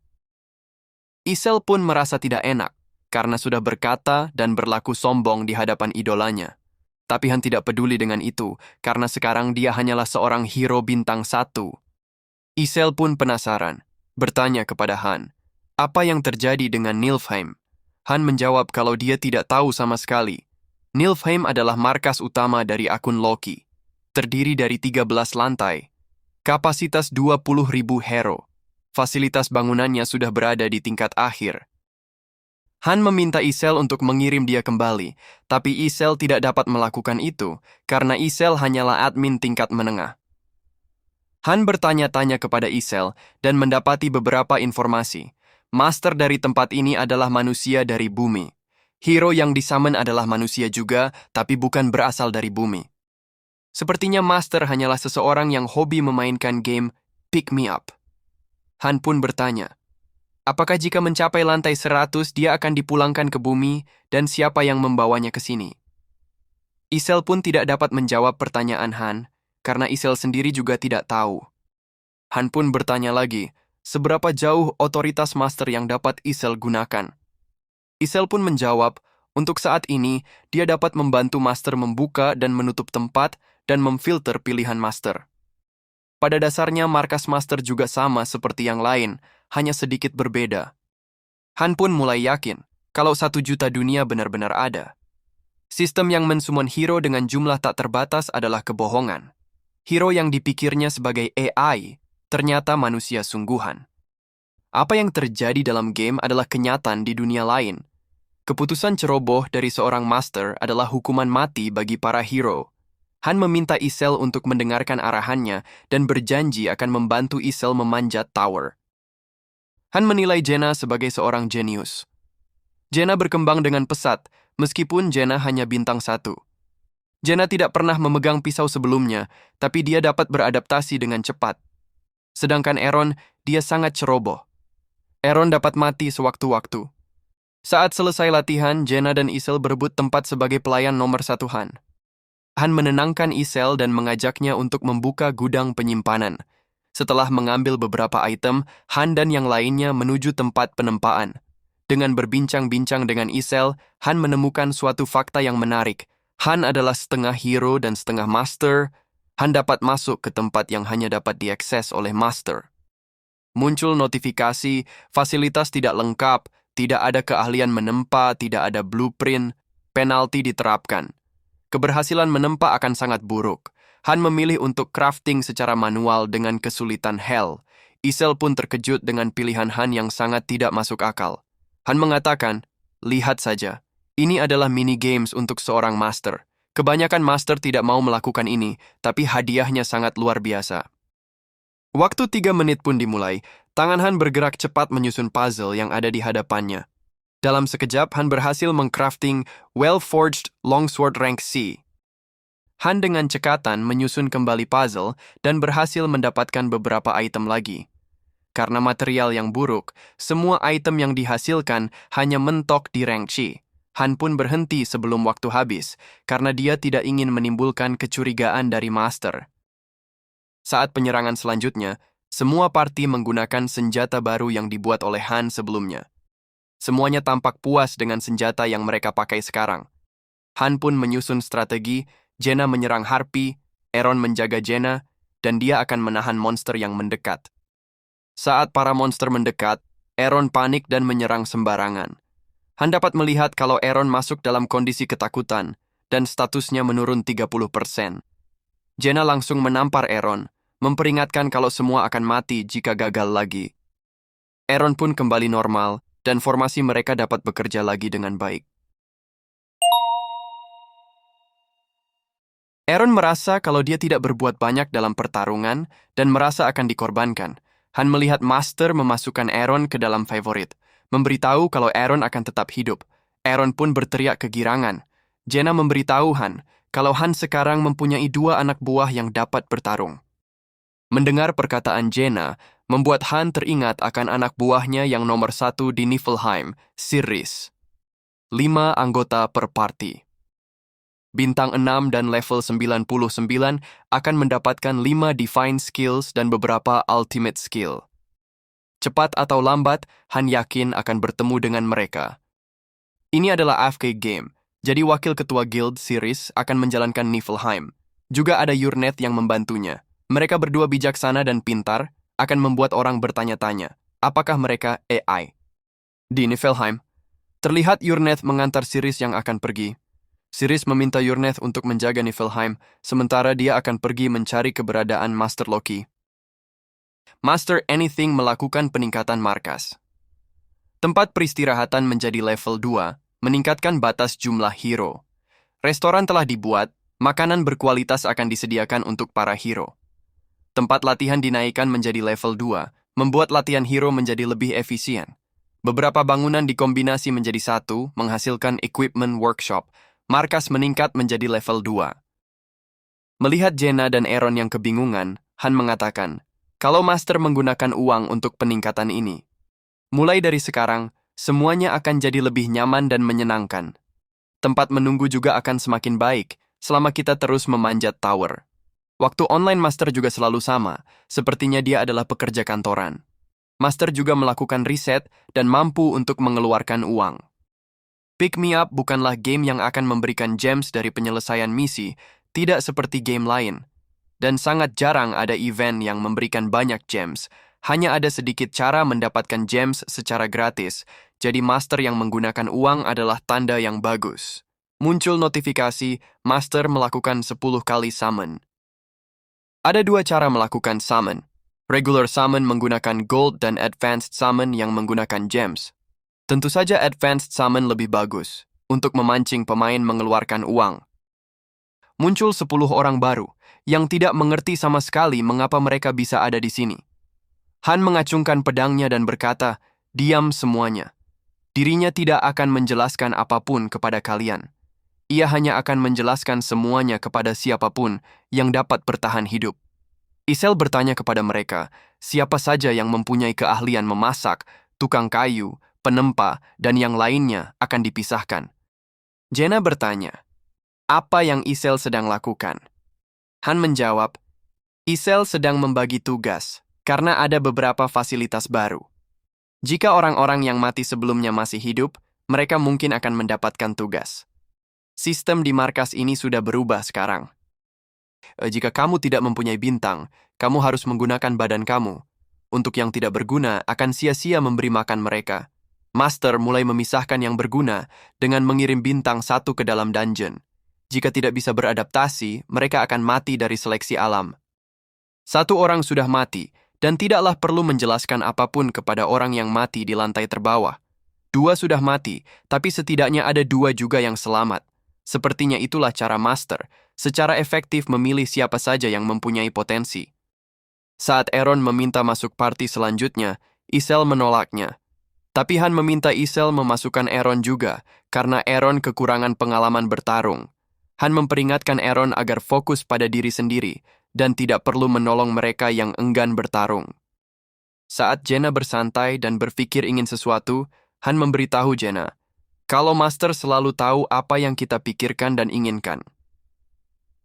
Isel pun merasa tidak enak karena sudah berkata dan berlaku sombong di hadapan idolanya. Tapi Han tidak peduli dengan itu karena sekarang dia hanyalah seorang hero bintang 1. Isel pun penasaran, bertanya kepada Han, apa yang terjadi dengan Niflheim? Han menjawab kalau dia tidak tahu sama sekali. Niflheim adalah markas utama dari akun Loki. Terdiri dari 13 lantai. Kapasitas 20.000 hero. Fasilitas bangunannya sudah berada di tingkat akhir. Han meminta Isel untuk mengirim dia kembali, tapi Isel tidak dapat melakukan itu karena Isel hanyalah admin tingkat menengah. Han bertanya-tanya kepada Isel dan mendapati beberapa informasi. Master dari tempat ini adalah manusia dari bumi. Hero yang disummon adalah manusia juga, tapi bukan berasal dari bumi. Sepertinya Master hanyalah seseorang yang hobi memainkan game Pick Me Up. Han pun bertanya, apakah jika mencapai lantai 100 dia akan dipulangkan ke bumi dan siapa yang membawanya ke sini? Isel pun tidak dapat menjawab pertanyaan Han, karena Isel sendiri juga tidak tahu. Han pun bertanya lagi, seberapa jauh otoritas master yang dapat Isel gunakan? Isel pun menjawab, untuk saat ini, dia dapat membantu master membuka dan menutup tempat dan memfilter pilihan master. Pada dasarnya, markas master juga sama seperti yang lain, hanya sedikit berbeda. Han pun mulai yakin kalau 1 juta dunia benar-benar ada. Sistem yang mensummon hero dengan jumlah tak terbatas adalah kebohongan. Hero yang dipikirnya sebagai AI ternyata manusia sungguhan. Apa yang terjadi dalam game adalah kenyataan di dunia lain. Keputusan ceroboh dari seorang master adalah hukuman mati bagi para hero. Han meminta Isel untuk mendengarkan arahannya dan berjanji akan membantu Isel memanjat tower. Han menilai Jenna sebagai seorang jenius. Jenna berkembang dengan pesat, meskipun Jenna hanya bintang 1. Jenna tidak pernah memegang pisau sebelumnya, tapi dia dapat beradaptasi dengan cepat. Sedangkan Aaron, dia sangat ceroboh. Aaron dapat mati sewaktu-waktu. Saat selesai latihan, Jenna dan Isel berebut tempat sebagai pelayan nomor 1 Han. Han menenangkan Isel dan mengajaknya untuk membuka gudang penyimpanan. Setelah mengambil beberapa item, Han dan yang lainnya menuju tempat penempaan. Dengan berbincang-bincang dengan Isel, Han menemukan suatu fakta yang menarik. Han adalah setengah hero dan setengah master. Han dapat masuk ke tempat yang hanya dapat diakses oleh master. Muncul notifikasi, fasilitas tidak lengkap, tidak ada keahlian menempa, tidak ada blueprint, penalti diterapkan. Keberhasilan menempa akan sangat buruk. Han memilih untuk crafting secara manual dengan kesulitan hell. Isel pun terkejut dengan pilihan Han yang sangat tidak masuk akal. Han mengatakan, lihat saja, ini adalah mini games untuk seorang master. Kebanyakan master tidak mau melakukan ini, tapi hadiahnya sangat luar biasa. Waktu 3 menit pun dimulai, tangan Han bergerak cepat menyusun puzzle yang ada di hadapannya. Dalam sekejap, Han berhasil mengcrafting well-forged longsword rank C. Han dengan cekatan menyusun kembali puzzle dan berhasil mendapatkan beberapa item lagi. Karena material yang buruk, semua item yang dihasilkan hanya mentok di rank C. Han pun berhenti sebelum waktu habis, karena dia tidak ingin menimbulkan kecurigaan dari Master. Saat penyerangan selanjutnya, semua parti menggunakan senjata baru yang dibuat oleh Han sebelumnya. Semuanya tampak puas dengan senjata yang mereka pakai sekarang. Han pun menyusun strategi, Jaina menyerang Harpy, Aaron menjaga Jaina, dan dia akan menahan monster yang mendekat. Saat para monster mendekat, Aaron panik dan menyerang sembarangan. Han dapat melihat kalau Aaron masuk dalam kondisi ketakutan, dan statusnya menurun 30%. Jaina langsung menampar Aaron, memperingatkan kalau semua akan mati jika gagal lagi. Aaron pun kembali normal, dan formasi mereka dapat bekerja lagi dengan baik. Aaron merasa kalau dia tidak berbuat banyak dalam pertarungan dan merasa akan dikorbankan. Han melihat Master memasukkan Aaron ke dalam favorit, memberitahu kalau Aaron akan tetap hidup. Aaron pun berteriak kegirangan. Jaina memberitahu Han kalau Han sekarang mempunyai 2 anak buah yang dapat bertarung. Mendengar perkataan Jaina, membuat Han teringat akan anak buahnya yang nomor 1 di Niflheim, Sirris. 5 anggota per party. Bintang 6 dan level 99 akan mendapatkan 5 Divine Skills dan beberapa Ultimate Skill. Cepat atau lambat, Han yakin akan bertemu dengan mereka. Ini adalah AFK game, jadi wakil ketua guild Sirris akan menjalankan Niflheim. Juga ada Yurnet yang membantunya. Mereka berdua bijaksana dan pintar, akan membuat orang bertanya-tanya, apakah mereka AI? Di Niflheim, terlihat Yurnet mengantar Sirris yang akan pergi. Sirris meminta Yurnet untuk menjaga Niflheim, sementara dia akan pergi mencari keberadaan Master Loki. Master Anything melakukan peningkatan markas. Tempat peristirahatan menjadi level 2, meningkatkan batas jumlah hero. Restoran telah dibuat, makanan berkualitas akan disediakan untuk para hero. Tempat latihan dinaikkan menjadi level 2, membuat latihan hero menjadi lebih efisien. Beberapa bangunan dikombinasi menjadi satu, menghasilkan equipment workshop. Markas meningkat menjadi level 2. Melihat Jaina dan Aaron yang kebingungan, Han mengatakan, kalau Master menggunakan uang untuk peningkatan ini. Mulai dari sekarang, semuanya akan jadi lebih nyaman dan menyenangkan. Tempat menunggu juga akan semakin baik selama kita terus memanjat tower. Waktu online Master juga selalu sama, sepertinya dia adalah pekerja kantoran. Master juga melakukan riset dan mampu untuk mengeluarkan uang. Pick Me Up bukanlah game yang akan memberikan gems dari penyelesaian misi, tidak seperti game lain. Dan sangat jarang ada event yang memberikan banyak gems, hanya ada sedikit cara mendapatkan gems secara gratis, jadi Master yang menggunakan uang adalah tanda yang bagus. Muncul notifikasi, Master melakukan 10 kali summon. Ada 2 cara melakukan summon. Regular summon menggunakan gold dan advanced summon yang menggunakan gems. Tentu saja advanced summon lebih bagus untuk memancing pemain mengeluarkan uang. Muncul 10 orang baru yang tidak mengerti sama sekali mengapa mereka bisa ada di sini. Han mengacungkan pedangnya dan berkata, "Diam semuanya." Dirinya tidak akan menjelaskan apapun kepada kalian. Ia hanya akan menjelaskan semuanya kepada siapapun yang dapat bertahan hidup. Isel bertanya kepada mereka, siapa saja yang mempunyai keahlian memasak, tukang kayu, penempa, dan yang lainnya akan dipisahkan. Jaina bertanya, apa yang Isel sedang lakukan? Han menjawab, Isel sedang membagi tugas, karena ada beberapa fasilitas baru. Jika orang-orang yang mati sebelumnya masih hidup, mereka mungkin akan mendapatkan tugas. Sistem di markas ini sudah berubah sekarang. Jika kamu tidak mempunyai bintang, kamu harus menggunakan badan kamu. Untuk yang tidak berguna, akan sia-sia memberi makan mereka. Master mulai memisahkan yang berguna dengan mengirim bintang 1 ke dalam dungeon. Jika tidak bisa beradaptasi, mereka akan mati dari seleksi alam. 1 orang sudah mati, dan tidaklah perlu menjelaskan apapun kepada orang yang mati di lantai terbawah. 2 sudah mati, tapi setidaknya ada 2 juga yang selamat. Sepertinya itulah cara Master, secara efektif memilih siapa saja yang mempunyai potensi. Saat Aaron meminta masuk party selanjutnya, Isel menolaknya. Tapi Han meminta Isel memasukkan Aaron juga, karena Aaron kekurangan pengalaman bertarung. Han memperingatkan Aaron agar fokus pada diri sendiri, dan tidak perlu menolong mereka yang enggan bertarung. Saat Jenna bersantai dan berpikir ingin sesuatu, Han memberitahu Jenna, kalau Master selalu tahu apa yang kita pikirkan dan inginkan.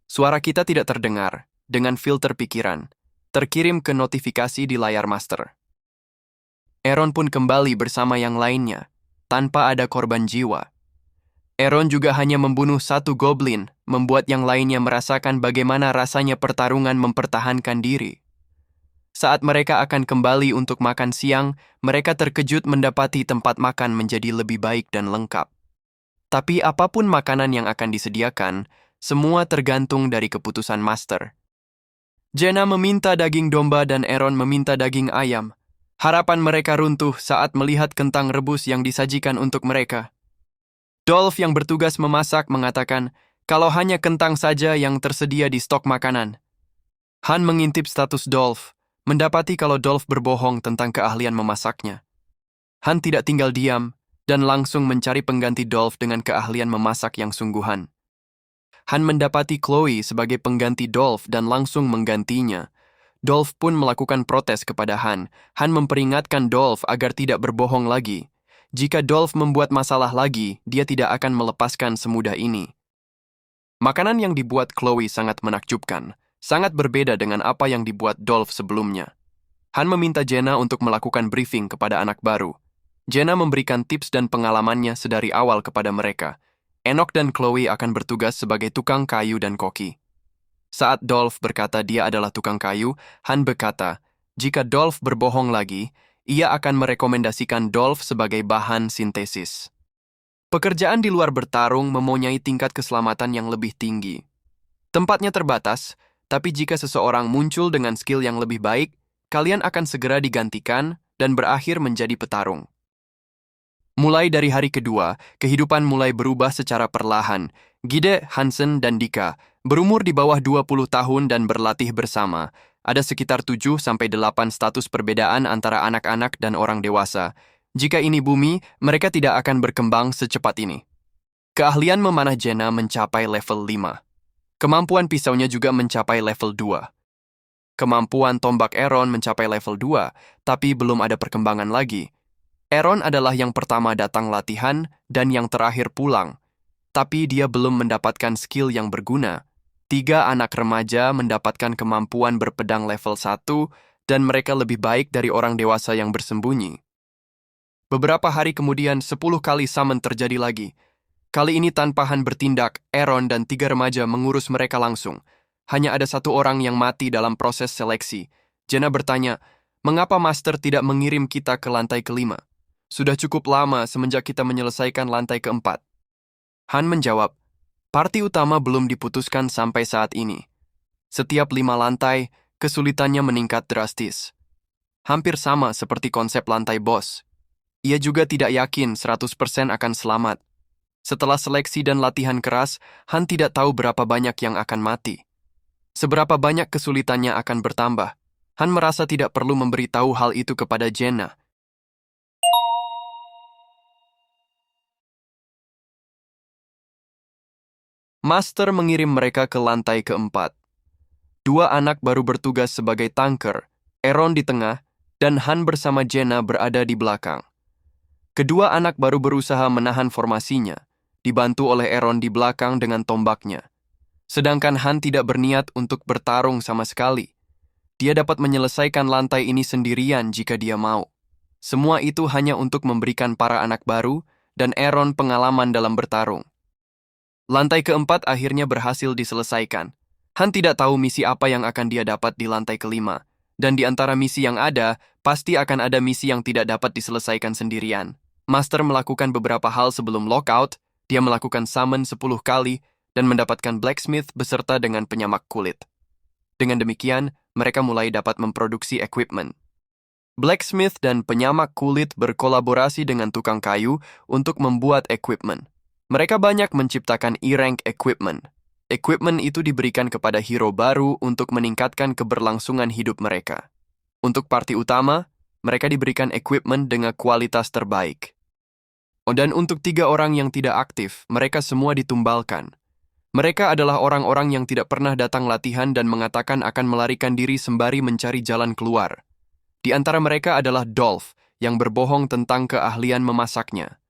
Suara kita tidak terdengar, dengan filter pikiran, terkirim ke notifikasi di layar Master. Aaron pun kembali bersama yang lainnya, tanpa ada korban jiwa. Aaron juga hanya membunuh satu goblin, membuat yang lainnya merasakan bagaimana rasanya pertarungan mempertahankan diri. Saat mereka akan kembali untuk makan siang, mereka terkejut mendapati tempat makan menjadi lebih baik dan lengkap. Tapi apapun makanan yang akan disediakan, semua tergantung dari keputusan Master. Jenna meminta daging domba dan Aaron meminta daging ayam. Harapan mereka runtuh saat melihat kentang rebus yang disajikan untuk mereka. Dolph yang bertugas memasak mengatakan, kalau hanya kentang saja yang tersedia di stok makanan. Han mengintip status Dolph, mendapati kalau Dolph berbohong tentang keahlian memasaknya. Han tidak tinggal diam, dan langsung mencari pengganti Dolph dengan keahlian memasak yang sungguhan. Han mendapati Chloe sebagai pengganti Dolph dan langsung menggantinya. Dolph pun melakukan protes kepada Han. Han memperingatkan Dolph agar tidak berbohong lagi. Jika Dolph membuat masalah lagi, dia tidak akan melepaskan semudah ini. Makanan yang dibuat Chloe sangat menakjubkan. Sangat berbeda dengan apa yang dibuat Dolph sebelumnya. Han meminta Jenna untuk melakukan briefing kepada anak baru. Jenna memberikan tips dan pengalamannya sedari awal kepada mereka. Enoch dan Chloe akan bertugas sebagai tukang kayu dan koki. Saat Dolph berkata dia adalah tukang kayu, Han berkata, jika Dolph berbohong lagi, ia akan merekomendasikan Dolph sebagai bahan sintesis. Pekerjaan di luar bertarung mempunyai tingkat keselamatan yang lebih tinggi. Tempatnya terbatas, tapi jika seseorang muncul dengan skill yang lebih baik, kalian akan segera digantikan dan berakhir menjadi petarung. Mulai dari hari kedua, kehidupan mulai berubah secara perlahan. Gide, Hansen, dan Dika berumur di bawah 20 tahun dan berlatih bersama. Ada sekitar 7-8 status perbedaan antara anak-anak dan orang dewasa. Jika ini bumi, mereka tidak akan berkembang secepat ini. Keahlian memanah Jenna mencapai level 5. Kemampuan pisaunya juga mencapai level 2. Kemampuan tombak Aaron mencapai level 2, tapi belum ada perkembangan lagi. Aaron adalah yang pertama datang latihan dan yang terakhir pulang, tapi dia belum mendapatkan skill yang berguna. 3 anak remaja mendapatkan kemampuan berpedang level 1 dan mereka lebih baik dari orang dewasa yang bersembunyi. Beberapa hari kemudian 10 kali summon terjadi lagi. Kali ini tanpa Han bertindak, Aaron dan 3 remaja mengurus mereka langsung. Hanya ada 1 orang yang mati dalam proses seleksi. Jenna bertanya, mengapa Master tidak mengirim kita ke lantai ke-5? Sudah cukup lama semenjak kita menyelesaikan lantai ke-4. Han menjawab, parti utama belum diputuskan sampai saat ini. Setiap 5 lantai, kesulitannya meningkat drastis. Hampir sama seperti konsep lantai boss. Ia juga tidak yakin 100% akan selamat. Setelah seleksi dan latihan keras, Han tidak tahu berapa banyak yang akan mati. Seberapa banyak kesulitannya akan bertambah. Han merasa tidak perlu memberitahu hal itu kepada Jenna. Master mengirim mereka ke lantai ke-4. 2 anak baru bertugas sebagai tanker, Aaron di tengah, dan Han bersama Jenna berada di belakang. Kedua anak baru berusaha menahan formasinya, dibantu oleh Aaron di belakang dengan tombaknya. Sedangkan Han tidak berniat untuk bertarung sama sekali. Dia dapat menyelesaikan lantai ini sendirian jika dia mau. Semua itu hanya untuk memberikan para anak baru dan Aaron pengalaman dalam bertarung. Lantai ke-4 akhirnya berhasil diselesaikan. Han tidak tahu misi apa yang akan dia dapat di lantai ke-5, dan di antara misi yang ada, pasti akan ada misi yang tidak dapat diselesaikan sendirian. Master melakukan beberapa hal sebelum lockout. Dia melakukan summon 10 kali dan mendapatkan blacksmith beserta dengan penyamak kulit. Dengan demikian, mereka mulai dapat memproduksi equipment. Blacksmith dan penyamak kulit berkolaborasi dengan tukang kayu untuk membuat equipment. Mereka banyak menciptakan E-rank equipment. Equipment itu diberikan kepada hero baru untuk meningkatkan keberlangsungan hidup mereka. Untuk parti utama, mereka diberikan equipment dengan kualitas terbaik. Dan untuk 3 orang yang tidak aktif, mereka semua ditumbalkan. Mereka adalah orang-orang yang tidak pernah datang latihan dan mengatakan akan melarikan diri sembari mencari jalan keluar. Di antara mereka adalah Dolph, yang berbohong tentang keahlian memasaknya.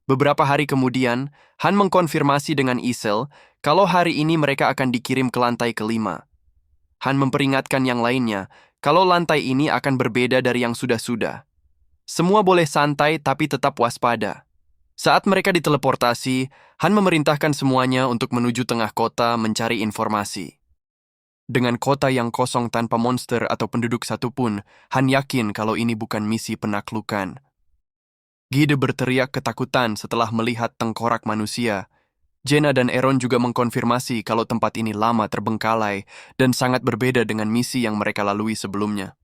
Beberapa hari kemudian, Han mengkonfirmasi dengan Isel kalau hari ini mereka akan dikirim ke lantai kelima. Han memperingatkan yang lainnya kalau lantai ini akan berbeda dari yang sudah-sudah. Semua boleh santai tapi tetap waspada. Saat mereka diteleportasi, Han memerintahkan semuanya untuk menuju tengah kota mencari informasi. Dengan kota yang kosong tanpa monster atau penduduk satupun, Han yakin kalau ini bukan misi penaklukan. Gide berteriak ketakutan setelah melihat tengkorak manusia. Jenna dan Aaron juga mengkonfirmasi kalau tempat ini lama terbengkalai dan sangat berbeda dengan misi yang mereka lalui sebelumnya.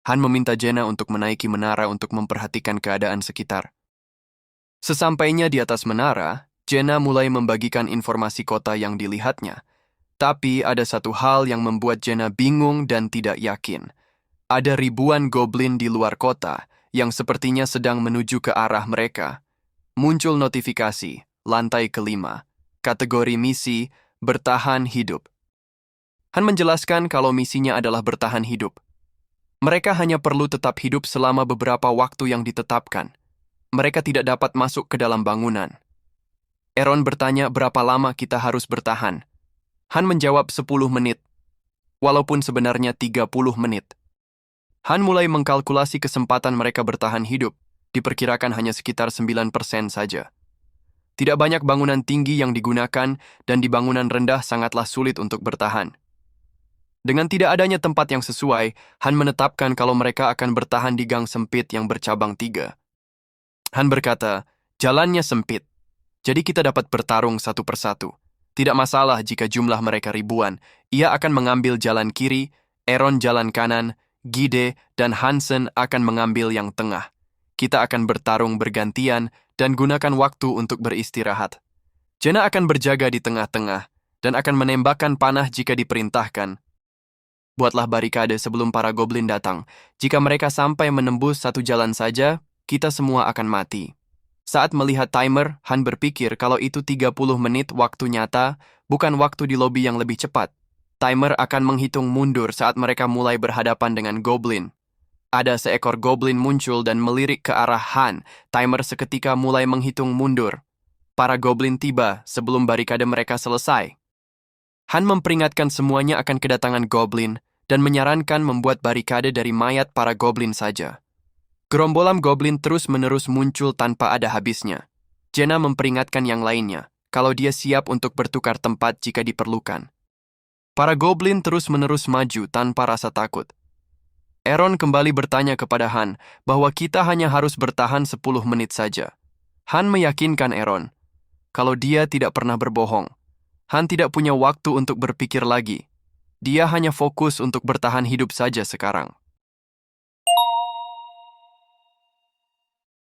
Han meminta Jenna untuk menaiki menara untuk memperhatikan keadaan sekitar. Sesampainya di atas menara, Jenna mulai membagikan informasi kota yang dilihatnya. Tapi ada satu hal yang membuat Jenna bingung dan tidak yakin. Ada ribuan goblin di luar kota yang sepertinya sedang menuju ke arah mereka. Muncul notifikasi, lantai kelima, kategori misi, bertahan hidup. Han menjelaskan kalau misinya adalah bertahan hidup. Mereka hanya perlu tetap hidup selama beberapa waktu yang ditetapkan. Mereka tidak dapat masuk ke dalam bangunan. Aaron bertanya berapa lama kita harus bertahan. Han menjawab 10 menit, walaupun sebenarnya 30 menit. Han mulai mengkalkulasi kesempatan mereka bertahan hidup, diperkirakan hanya sekitar 9% saja. Tidak banyak bangunan tinggi yang digunakan dan di bangunan rendah sangatlah sulit untuk bertahan. Dengan tidak adanya tempat yang sesuai, Han menetapkan kalau mereka akan bertahan di gang sempit yang bercabang 3. Han berkata, jalannya sempit, jadi kita dapat bertarung satu persatu. Tidak masalah jika jumlah mereka ribuan, ia akan mengambil jalan kiri, Aaron jalan kanan, Gide dan Hansen akan mengambil yang tengah. Kita akan bertarung bergantian dan gunakan waktu untuk beristirahat. Jenna akan berjaga di tengah-tengah dan akan menembakkan panah jika diperintahkan. Buatlah barikade sebelum para goblin datang. Jika mereka sampai menembus satu jalan saja, kita semua akan mati. Saat melihat timer, Han berpikir kalau itu 30 menit waktu nyata, bukan waktu di lobi yang lebih cepat. Timer akan menghitung mundur saat mereka mulai berhadapan dengan goblin. Ada seekor goblin muncul dan melirik ke arah Han. Timer seketika mulai menghitung mundur. Para goblin tiba sebelum barikade mereka selesai. Han memperingatkan semuanya akan kedatangan goblin dan menyarankan membuat barikade dari mayat para goblin saja. Gerombolan goblin terus-menerus muncul tanpa ada habisnya. Jenna memperingatkan yang lainnya kalau dia siap untuk bertukar tempat jika diperlukan. Para goblin terus-menerus maju tanpa rasa takut. Aaron kembali bertanya kepada Han bahwa kita hanya harus bertahan 10 menit saja. Han meyakinkan Aaron kalau dia tidak pernah berbohong. Han tidak punya waktu untuk berpikir lagi. Dia hanya fokus untuk bertahan hidup saja sekarang.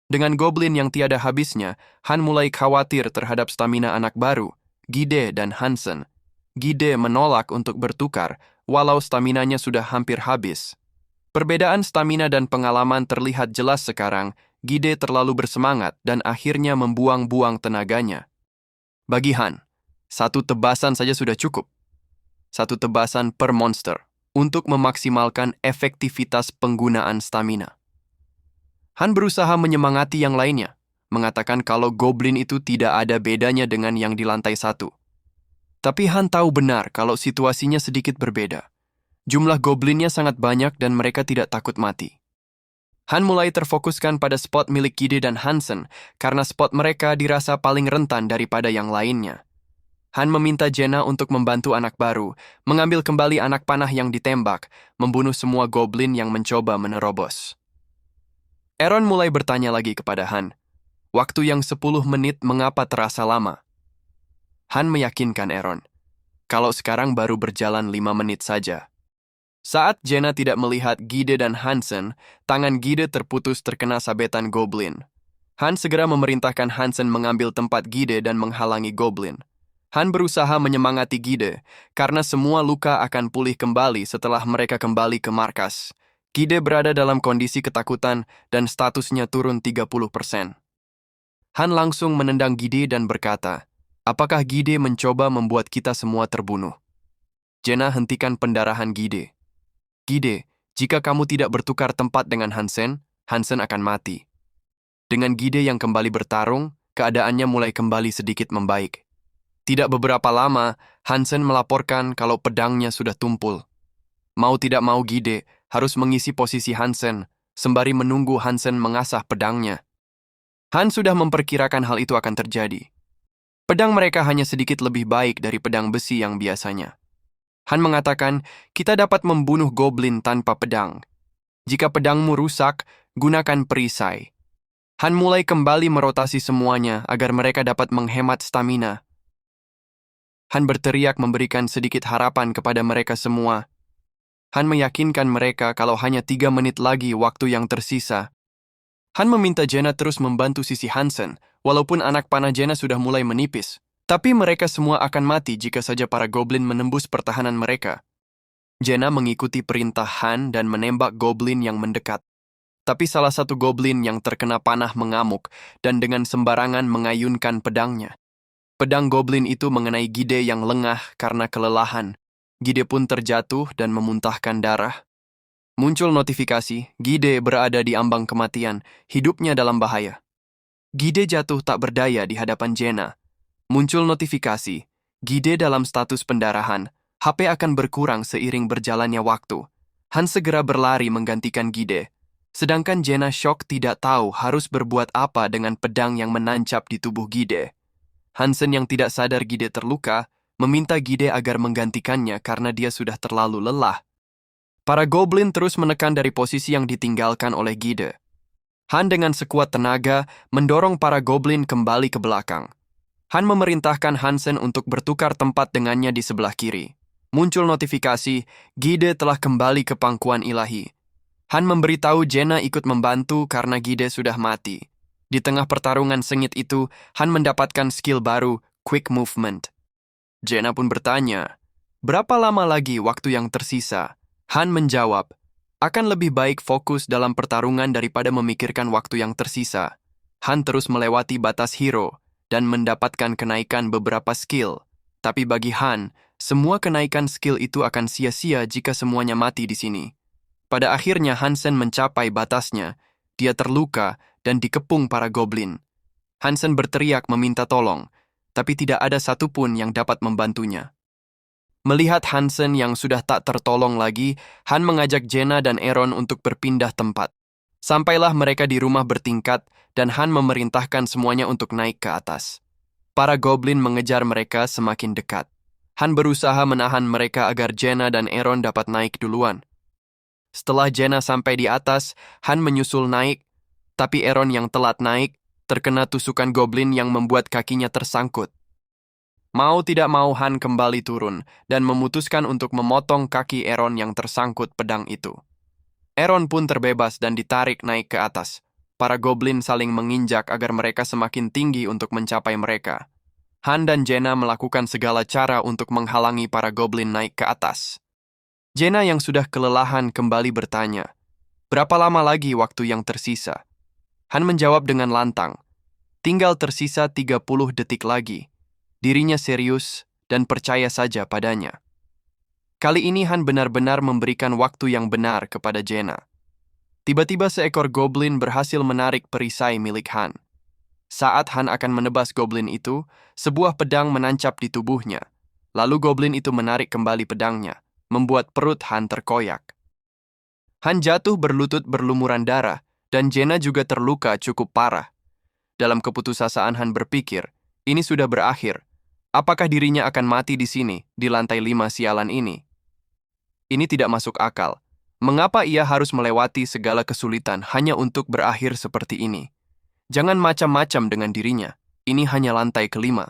Dengan goblin yang tiada habisnya, Han mulai khawatir terhadap stamina anak baru, Gide dan Hansen. Gide menolak untuk bertukar, walau staminanya sudah hampir habis. Perbedaan stamina dan pengalaman terlihat jelas sekarang. Gide terlalu bersemangat dan akhirnya membuang-buang tenaganya. Bagi Han, satu tebasan saja sudah cukup. Satu tebasan per monster untuk memaksimalkan efektivitas penggunaan stamina. Han berusaha menyemangati yang lainnya, mengatakan kalau goblin itu tidak ada bedanya dengan yang di lantai 1. Tapi Han tahu benar kalau situasinya sedikit berbeda. Jumlah goblinnya sangat banyak dan mereka tidak takut mati. Han mulai terfokuskan pada spot milik Gide dan Hansen karena spot mereka dirasa paling rentan daripada yang lainnya. Han meminta Jenna untuk membantu anak baru, mengambil kembali anak panah yang ditembak, membunuh semua goblin yang mencoba menerobos. Aaron mulai bertanya lagi kepada Han, waktu yang 10 menit mengapa terasa lama? Han meyakinkan Aaron, kalau sekarang baru berjalan 5 menit saja. Saat Jenna tidak melihat Gide dan Hansen, tangan Gide terputus terkena sabetan goblin. Han segera memerintahkan Hansen mengambil tempat Gide dan menghalangi goblin. Han berusaha menyemangati Gide, karena semua luka akan pulih kembali setelah mereka kembali ke markas. Gide berada dalam kondisi ketakutan dan statusnya turun 30%. Han langsung menendang Gide dan berkata, "Apakah Gide mencoba membuat kita semua terbunuh?" Jenna hentikan pendarahan Gide. "Gide, jika kamu tidak bertukar tempat dengan Hansen, Hansen akan mati." Dengan Gide yang kembali bertarung, keadaannya mulai kembali sedikit membaik. Tidak beberapa lama, Hansen melaporkan kalau pedangnya sudah tumpul. Mau tidak mau Gide harus mengisi posisi Hansen, sembari menunggu Hansen mengasah pedangnya. Han sudah memperkirakan hal itu akan terjadi. Pedang mereka hanya sedikit lebih baik dari pedang besi yang biasanya. Han mengatakan, "Kita dapat membunuh goblin tanpa pedang. Jika pedangmu rusak, gunakan perisai." Han mulai kembali merotasi semuanya agar mereka dapat menghemat stamina. Han berteriak memberikan sedikit harapan kepada mereka semua. Han meyakinkan mereka kalau hanya 3 menit lagi waktu yang tersisa. Han meminta Jenna terus membantu sisi Hansen, walaupun anak panah Jenna sudah mulai menipis. Tapi mereka semua akan mati jika saja para goblin menembus pertahanan mereka. Jenna mengikuti perintah Han dan menembak goblin yang mendekat. Tapi salah satu goblin yang terkena panah mengamuk dan dengan sembarangan mengayunkan pedangnya. Pedang goblin itu mengenai Gide yang lengah karena kelelahan. Gide pun terjatuh dan memuntahkan darah. Muncul notifikasi, Gide berada di ambang kematian, hidupnya dalam bahaya. Gide jatuh tak berdaya di hadapan Jenna. Muncul notifikasi, Gide dalam status pendarahan, HP akan berkurang seiring berjalannya waktu. Han segera berlari menggantikan Gide. Sedangkan Jenna shock tidak tahu harus berbuat apa dengan pedang yang menancap di tubuh Gide. Hansen yang tidak sadar Gide terluka, meminta Gide agar menggantikannya karena dia sudah terlalu lelah. Para goblin terus menekan dari posisi yang ditinggalkan oleh Gide. Han dengan sekuat tenaga mendorong para goblin kembali ke belakang. Han memerintahkan Hansen untuk bertukar tempat dengannya di sebelah kiri. Muncul notifikasi, Gide telah kembali ke pangkuan ilahi. Han memberitahu Jenna ikut membantu karena Gide sudah mati. Di tengah pertarungan sengit itu, Han mendapatkan skill baru, Quick Movement. Jenna pun bertanya, "Berapa lama lagi waktu yang tersisa?" Han menjawab, "Akan lebih baik fokus dalam pertarungan daripada memikirkan waktu yang tersisa." Han terus melewati batas hero dan mendapatkan kenaikan beberapa skill. Tapi bagi Han, semua kenaikan skill itu akan sia-sia jika semuanya mati di sini. Pada akhirnya Hansen mencapai batasnya. Dia terluka dan dikepung para goblin. Hansen berteriak meminta tolong, tapi tidak ada satupun yang dapat membantunya. Melihat Hansen yang sudah tak tertolong lagi, Han mengajak Jenna dan Aaron untuk berpindah tempat. Sampailah mereka di rumah bertingkat dan Han memerintahkan semuanya untuk naik ke atas. Para goblin mengejar mereka semakin dekat. Han berusaha menahan mereka agar Jenna dan Aaron dapat naik duluan. Setelah Jenna sampai di atas, Han menyusul naik, tapi Aaron yang telat naik terkena tusukan goblin yang membuat kakinya tersangkut. Mau tidak mau Han kembali turun dan memutuskan untuk memotong kaki Aaron yang tersangkut pedang itu. Aaron pun terbebas dan ditarik naik ke atas. Para goblin saling menginjak agar mereka semakin tinggi untuk mencapai mereka. Han dan Jenna melakukan segala cara untuk menghalangi para goblin naik ke atas. Jenna yang sudah kelelahan kembali bertanya, "Berapa lama lagi waktu yang tersisa?" Han menjawab dengan lantang, "Tinggal tersisa 30 detik lagi." Dirinya serius dan percaya saja padanya. Kali ini Han benar-benar memberikan waktu yang benar kepada Jenna. Tiba-tiba seekor goblin berhasil menarik perisai milik Han. Saat Han akan menebas goblin itu, sebuah pedang menancap di tubuhnya. Lalu goblin itu menarik kembali pedangnya, membuat perut Han terkoyak. Han jatuh berlutut berlumuran darah, dan Jenna juga terluka cukup parah. Dalam keputusasaan Han berpikir, ini sudah berakhir. Apakah dirinya akan mati di sini, di lantai 5 sialan ini? Ini tidak masuk akal. Mengapa ia harus melewati segala kesulitan hanya untuk berakhir seperti ini? Jangan macam-macam dengan dirinya. Ini hanya lantai ke-5.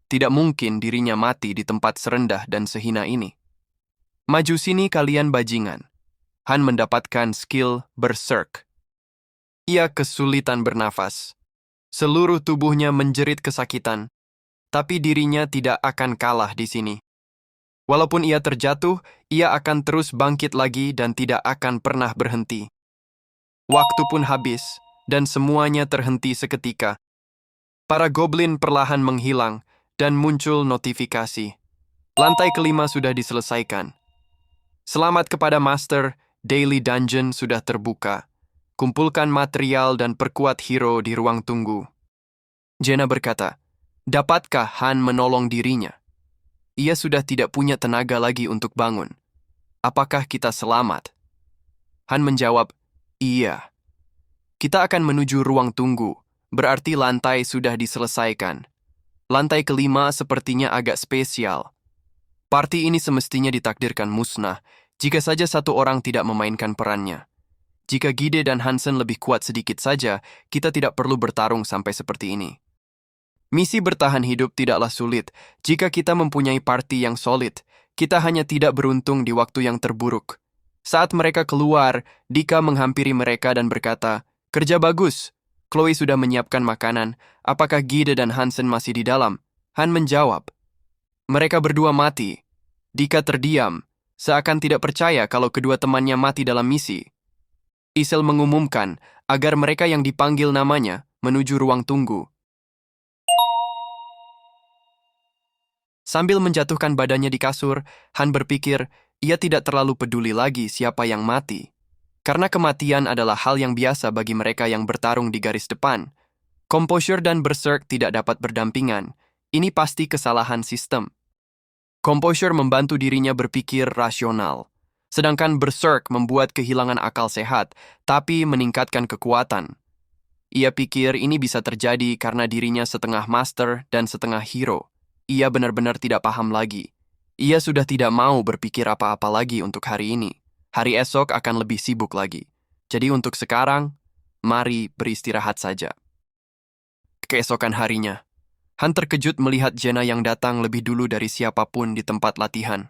Tidak mungkin dirinya mati di tempat serendah dan sehina ini. Maju sini kalian bajingan. Han mendapatkan skill Berserk. Ia kesulitan bernafas. Seluruh tubuhnya menjerit kesakitan. tapi dirinya tidak akan kalah di sini. Walaupun ia terjatuh, ia akan terus bangkit lagi dan tidak akan pernah berhenti. Waktu pun habis, dan semuanya terhenti seketika. Para goblin perlahan menghilang, dan muncul notifikasi. Lantai kelima sudah diselesaikan. Selamat kepada Master, Daily Dungeon sudah terbuka. Kumpulkan material dan perkuat hero di ruang tunggu. Jenna berkata, dapatkah Han menolong dirinya? Ia sudah tidak punya tenaga lagi untuk bangun. Apakah kita selamat? Han menjawab, iya. Kita akan menuju ruang tunggu, berarti lantai sudah diselesaikan. Lantai kelima sepertinya agak spesial. Parti ini semestinya ditakdirkan musnah, jika saja satu orang tidak memainkan perannya. Jika Gide dan Hansen lebih kuat sedikit saja, kita tidak perlu bertarung sampai seperti ini. Misi bertahan hidup tidaklah sulit. Jika kita mempunyai parti yang solid, kita hanya tidak beruntung di waktu yang terburuk. Saat mereka keluar, Dika menghampiri mereka dan berkata, kerja bagus. Chloe sudah menyiapkan makanan. Apakah Gide dan Hansen masih di dalam? Han menjawab, mereka berdua mati. Dika terdiam, seakan tidak percaya kalau kedua temannya mati dalam misi. Isel mengumumkan agar mereka yang dipanggil namanya menuju ruang tunggu. Sambil menjatuhkan badannya di kasur, Han berpikir ia tidak terlalu peduli lagi siapa yang mati. Karena kematian adalah hal yang biasa bagi mereka yang bertarung di garis depan. Composure dan Berserk tidak dapat berdampingan. Ini pasti kesalahan sistem. Composure membantu dirinya berpikir rasional. Sedangkan Berserk membuat kehilangan akal sehat, tapi meningkatkan kekuatan. Ia pikir ini bisa terjadi karena dirinya setengah master dan setengah hero. Ia benar-benar tidak paham lagi. Ia sudah tidak mau berpikir apa-apa lagi untuk hari ini. Hari esok akan lebih sibuk lagi. Jadi untuk sekarang, mari beristirahat saja. Keesokan harinya, Han terkejut melihat Jenna yang datang lebih dulu dari siapapun di tempat latihan.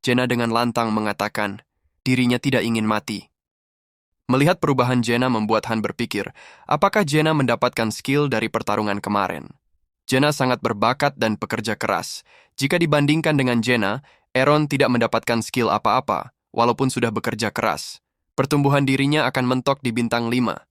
Jenna dengan lantang mengatakan, dirinya tidak ingin mati. Melihat perubahan Jenna membuat Han berpikir, apakah Jenna mendapatkan skill dari pertarungan kemarin? Jenna sangat berbakat dan pekerja keras. Jika dibandingkan dengan Jenna, Aaron tidak mendapatkan skill apa-apa, walaupun sudah bekerja keras. Pertumbuhan dirinya akan mentok di bintang 5.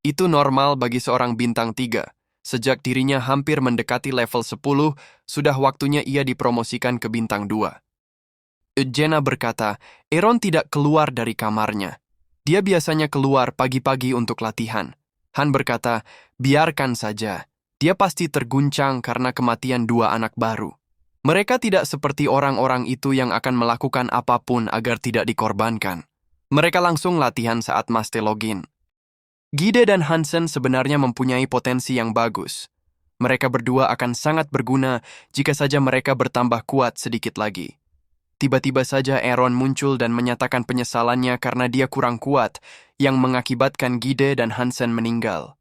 Itu normal bagi seorang bintang 3. Sejak dirinya hampir mendekati level 10, sudah waktunya ia dipromosikan ke bintang 2. Jenna berkata, Aaron tidak keluar dari kamarnya. Dia biasanya keluar pagi-pagi untuk latihan. Han berkata, biarkan saja. Dia pasti terguncang karena kematian 2 anak baru. Mereka tidak seperti orang-orang itu yang akan melakukan apapun agar tidak dikorbankan. Mereka langsung latihan saat Maste login. Gide dan Hansen sebenarnya mempunyai potensi yang bagus. Mereka berdua akan sangat berguna jika saja mereka bertambah kuat sedikit lagi. Tiba-tiba saja Aaron muncul dan menyatakan penyesalannya karena dia kurang kuat, yang mengakibatkan Gide dan Hansen meninggal.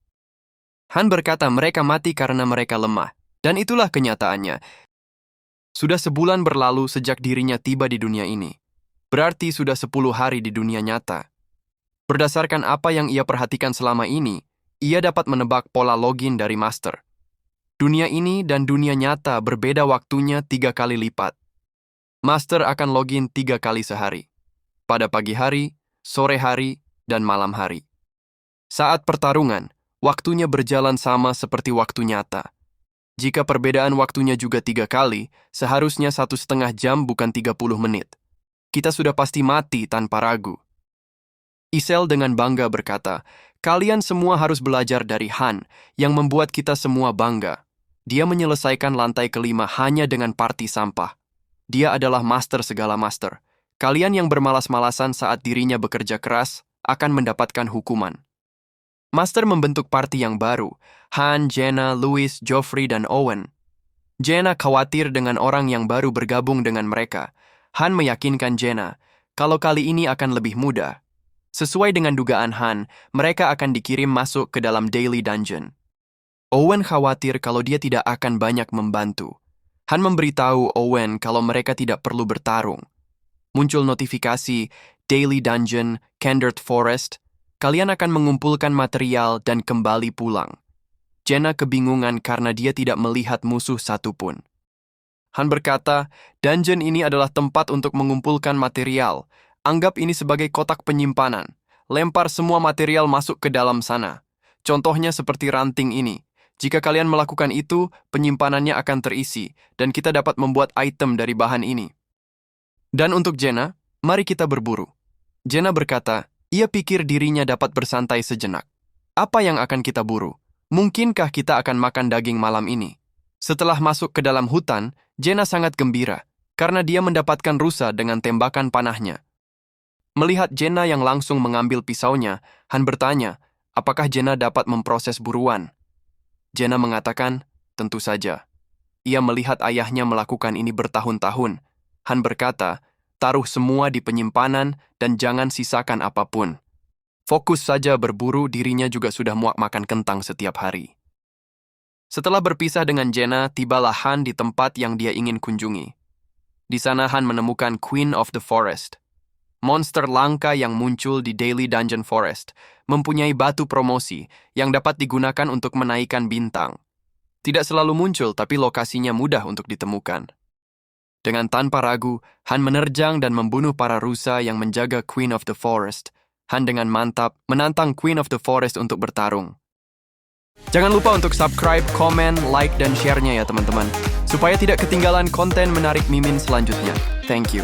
Han berkata mereka mati karena mereka lemah, dan itulah kenyataannya. Sudah sebulan berlalu sejak dirinya tiba di dunia ini. Berarti sudah 10 hari di dunia nyata. Berdasarkan apa yang ia perhatikan selama ini, ia dapat menebak pola login dari Master. Dunia ini dan dunia nyata berbeda waktunya 3 kali lipat. Master akan login 3 kali sehari. Pada pagi hari, sore hari, dan malam hari. Saat pertarungan, waktunya berjalan sama seperti waktu nyata. Jika perbedaan waktunya juga 3 kali, seharusnya 1,5 jam bukan 30 menit. Kita sudah pasti mati tanpa ragu. Isel dengan bangga berkata, kalian semua harus belajar dari Han, yang membuat kita semua bangga. Dia menyelesaikan lantai kelima hanya dengan parti sampah. Dia adalah master segala master. Kalian yang bermalas-malasan saat dirinya bekerja keras akan mendapatkan hukuman. Master membentuk parti yang baru. Han, Jenna, Louis, Geoffrey, dan Owen. Jenna khawatir dengan orang yang baru bergabung dengan mereka. Han meyakinkan Jenna kalau kali ini akan lebih mudah. Sesuai dengan dugaan Han, mereka akan dikirim masuk ke dalam Daily Dungeon. Owen khawatir kalau dia tidak akan banyak membantu. Han memberitahu Owen kalau mereka tidak perlu bertarung. Muncul notifikasi, Daily Dungeon, Candert Forest, kalian akan mengumpulkan material dan kembali pulang. Jenna kebingungan karena dia tidak melihat musuh satupun. Han berkata, dungeon ini adalah tempat untuk mengumpulkan material. Anggap ini sebagai kotak penyimpanan. Lempar semua material masuk ke dalam sana. Contohnya seperti ranting ini. Jika kalian melakukan itu, penyimpanannya akan terisi, dan kita dapat membuat item dari bahan ini. Dan untuk Jenna, mari kita berburu. Jenna berkata, ia pikir dirinya dapat bersantai sejenak. Apa yang akan kita buru? Mungkinkah kita akan makan daging malam ini? Setelah masuk ke dalam hutan, Jenna sangat gembira, karena dia mendapatkan rusa dengan tembakan panahnya. Melihat Jenna yang langsung mengambil pisaunya, Han bertanya, apakah Jenna dapat memproses buruan? Jenna mengatakan, tentu saja. Ia melihat ayahnya melakukan ini bertahun-tahun. Han berkata, taruh semua di penyimpanan dan jangan sisakan apapun. Fokus saja berburu, dirinya juga sudah muak makan kentang setiap hari. Setelah berpisah dengan Jenna, tibalah Han di tempat yang dia ingin kunjungi. Di sana Han menemukan Queen of the Forest. Monster langka yang muncul di Daily Dungeon Forest mempunyai batu promosi yang dapat digunakan untuk menaikkan bintang. Tidak selalu muncul, tapi lokasinya mudah untuk ditemukan. Dengan tanpa ragu, Han menerjang dan membunuh para rusa yang menjaga Queen of the Forest. Han dengan mantap menantang Queen of the Forest untuk bertarung. Jangan lupa untuk subscribe, komen, like, dan share-nya ya teman-teman, supaya tidak ketinggalan konten menarik Mimin selanjutnya. Thank you.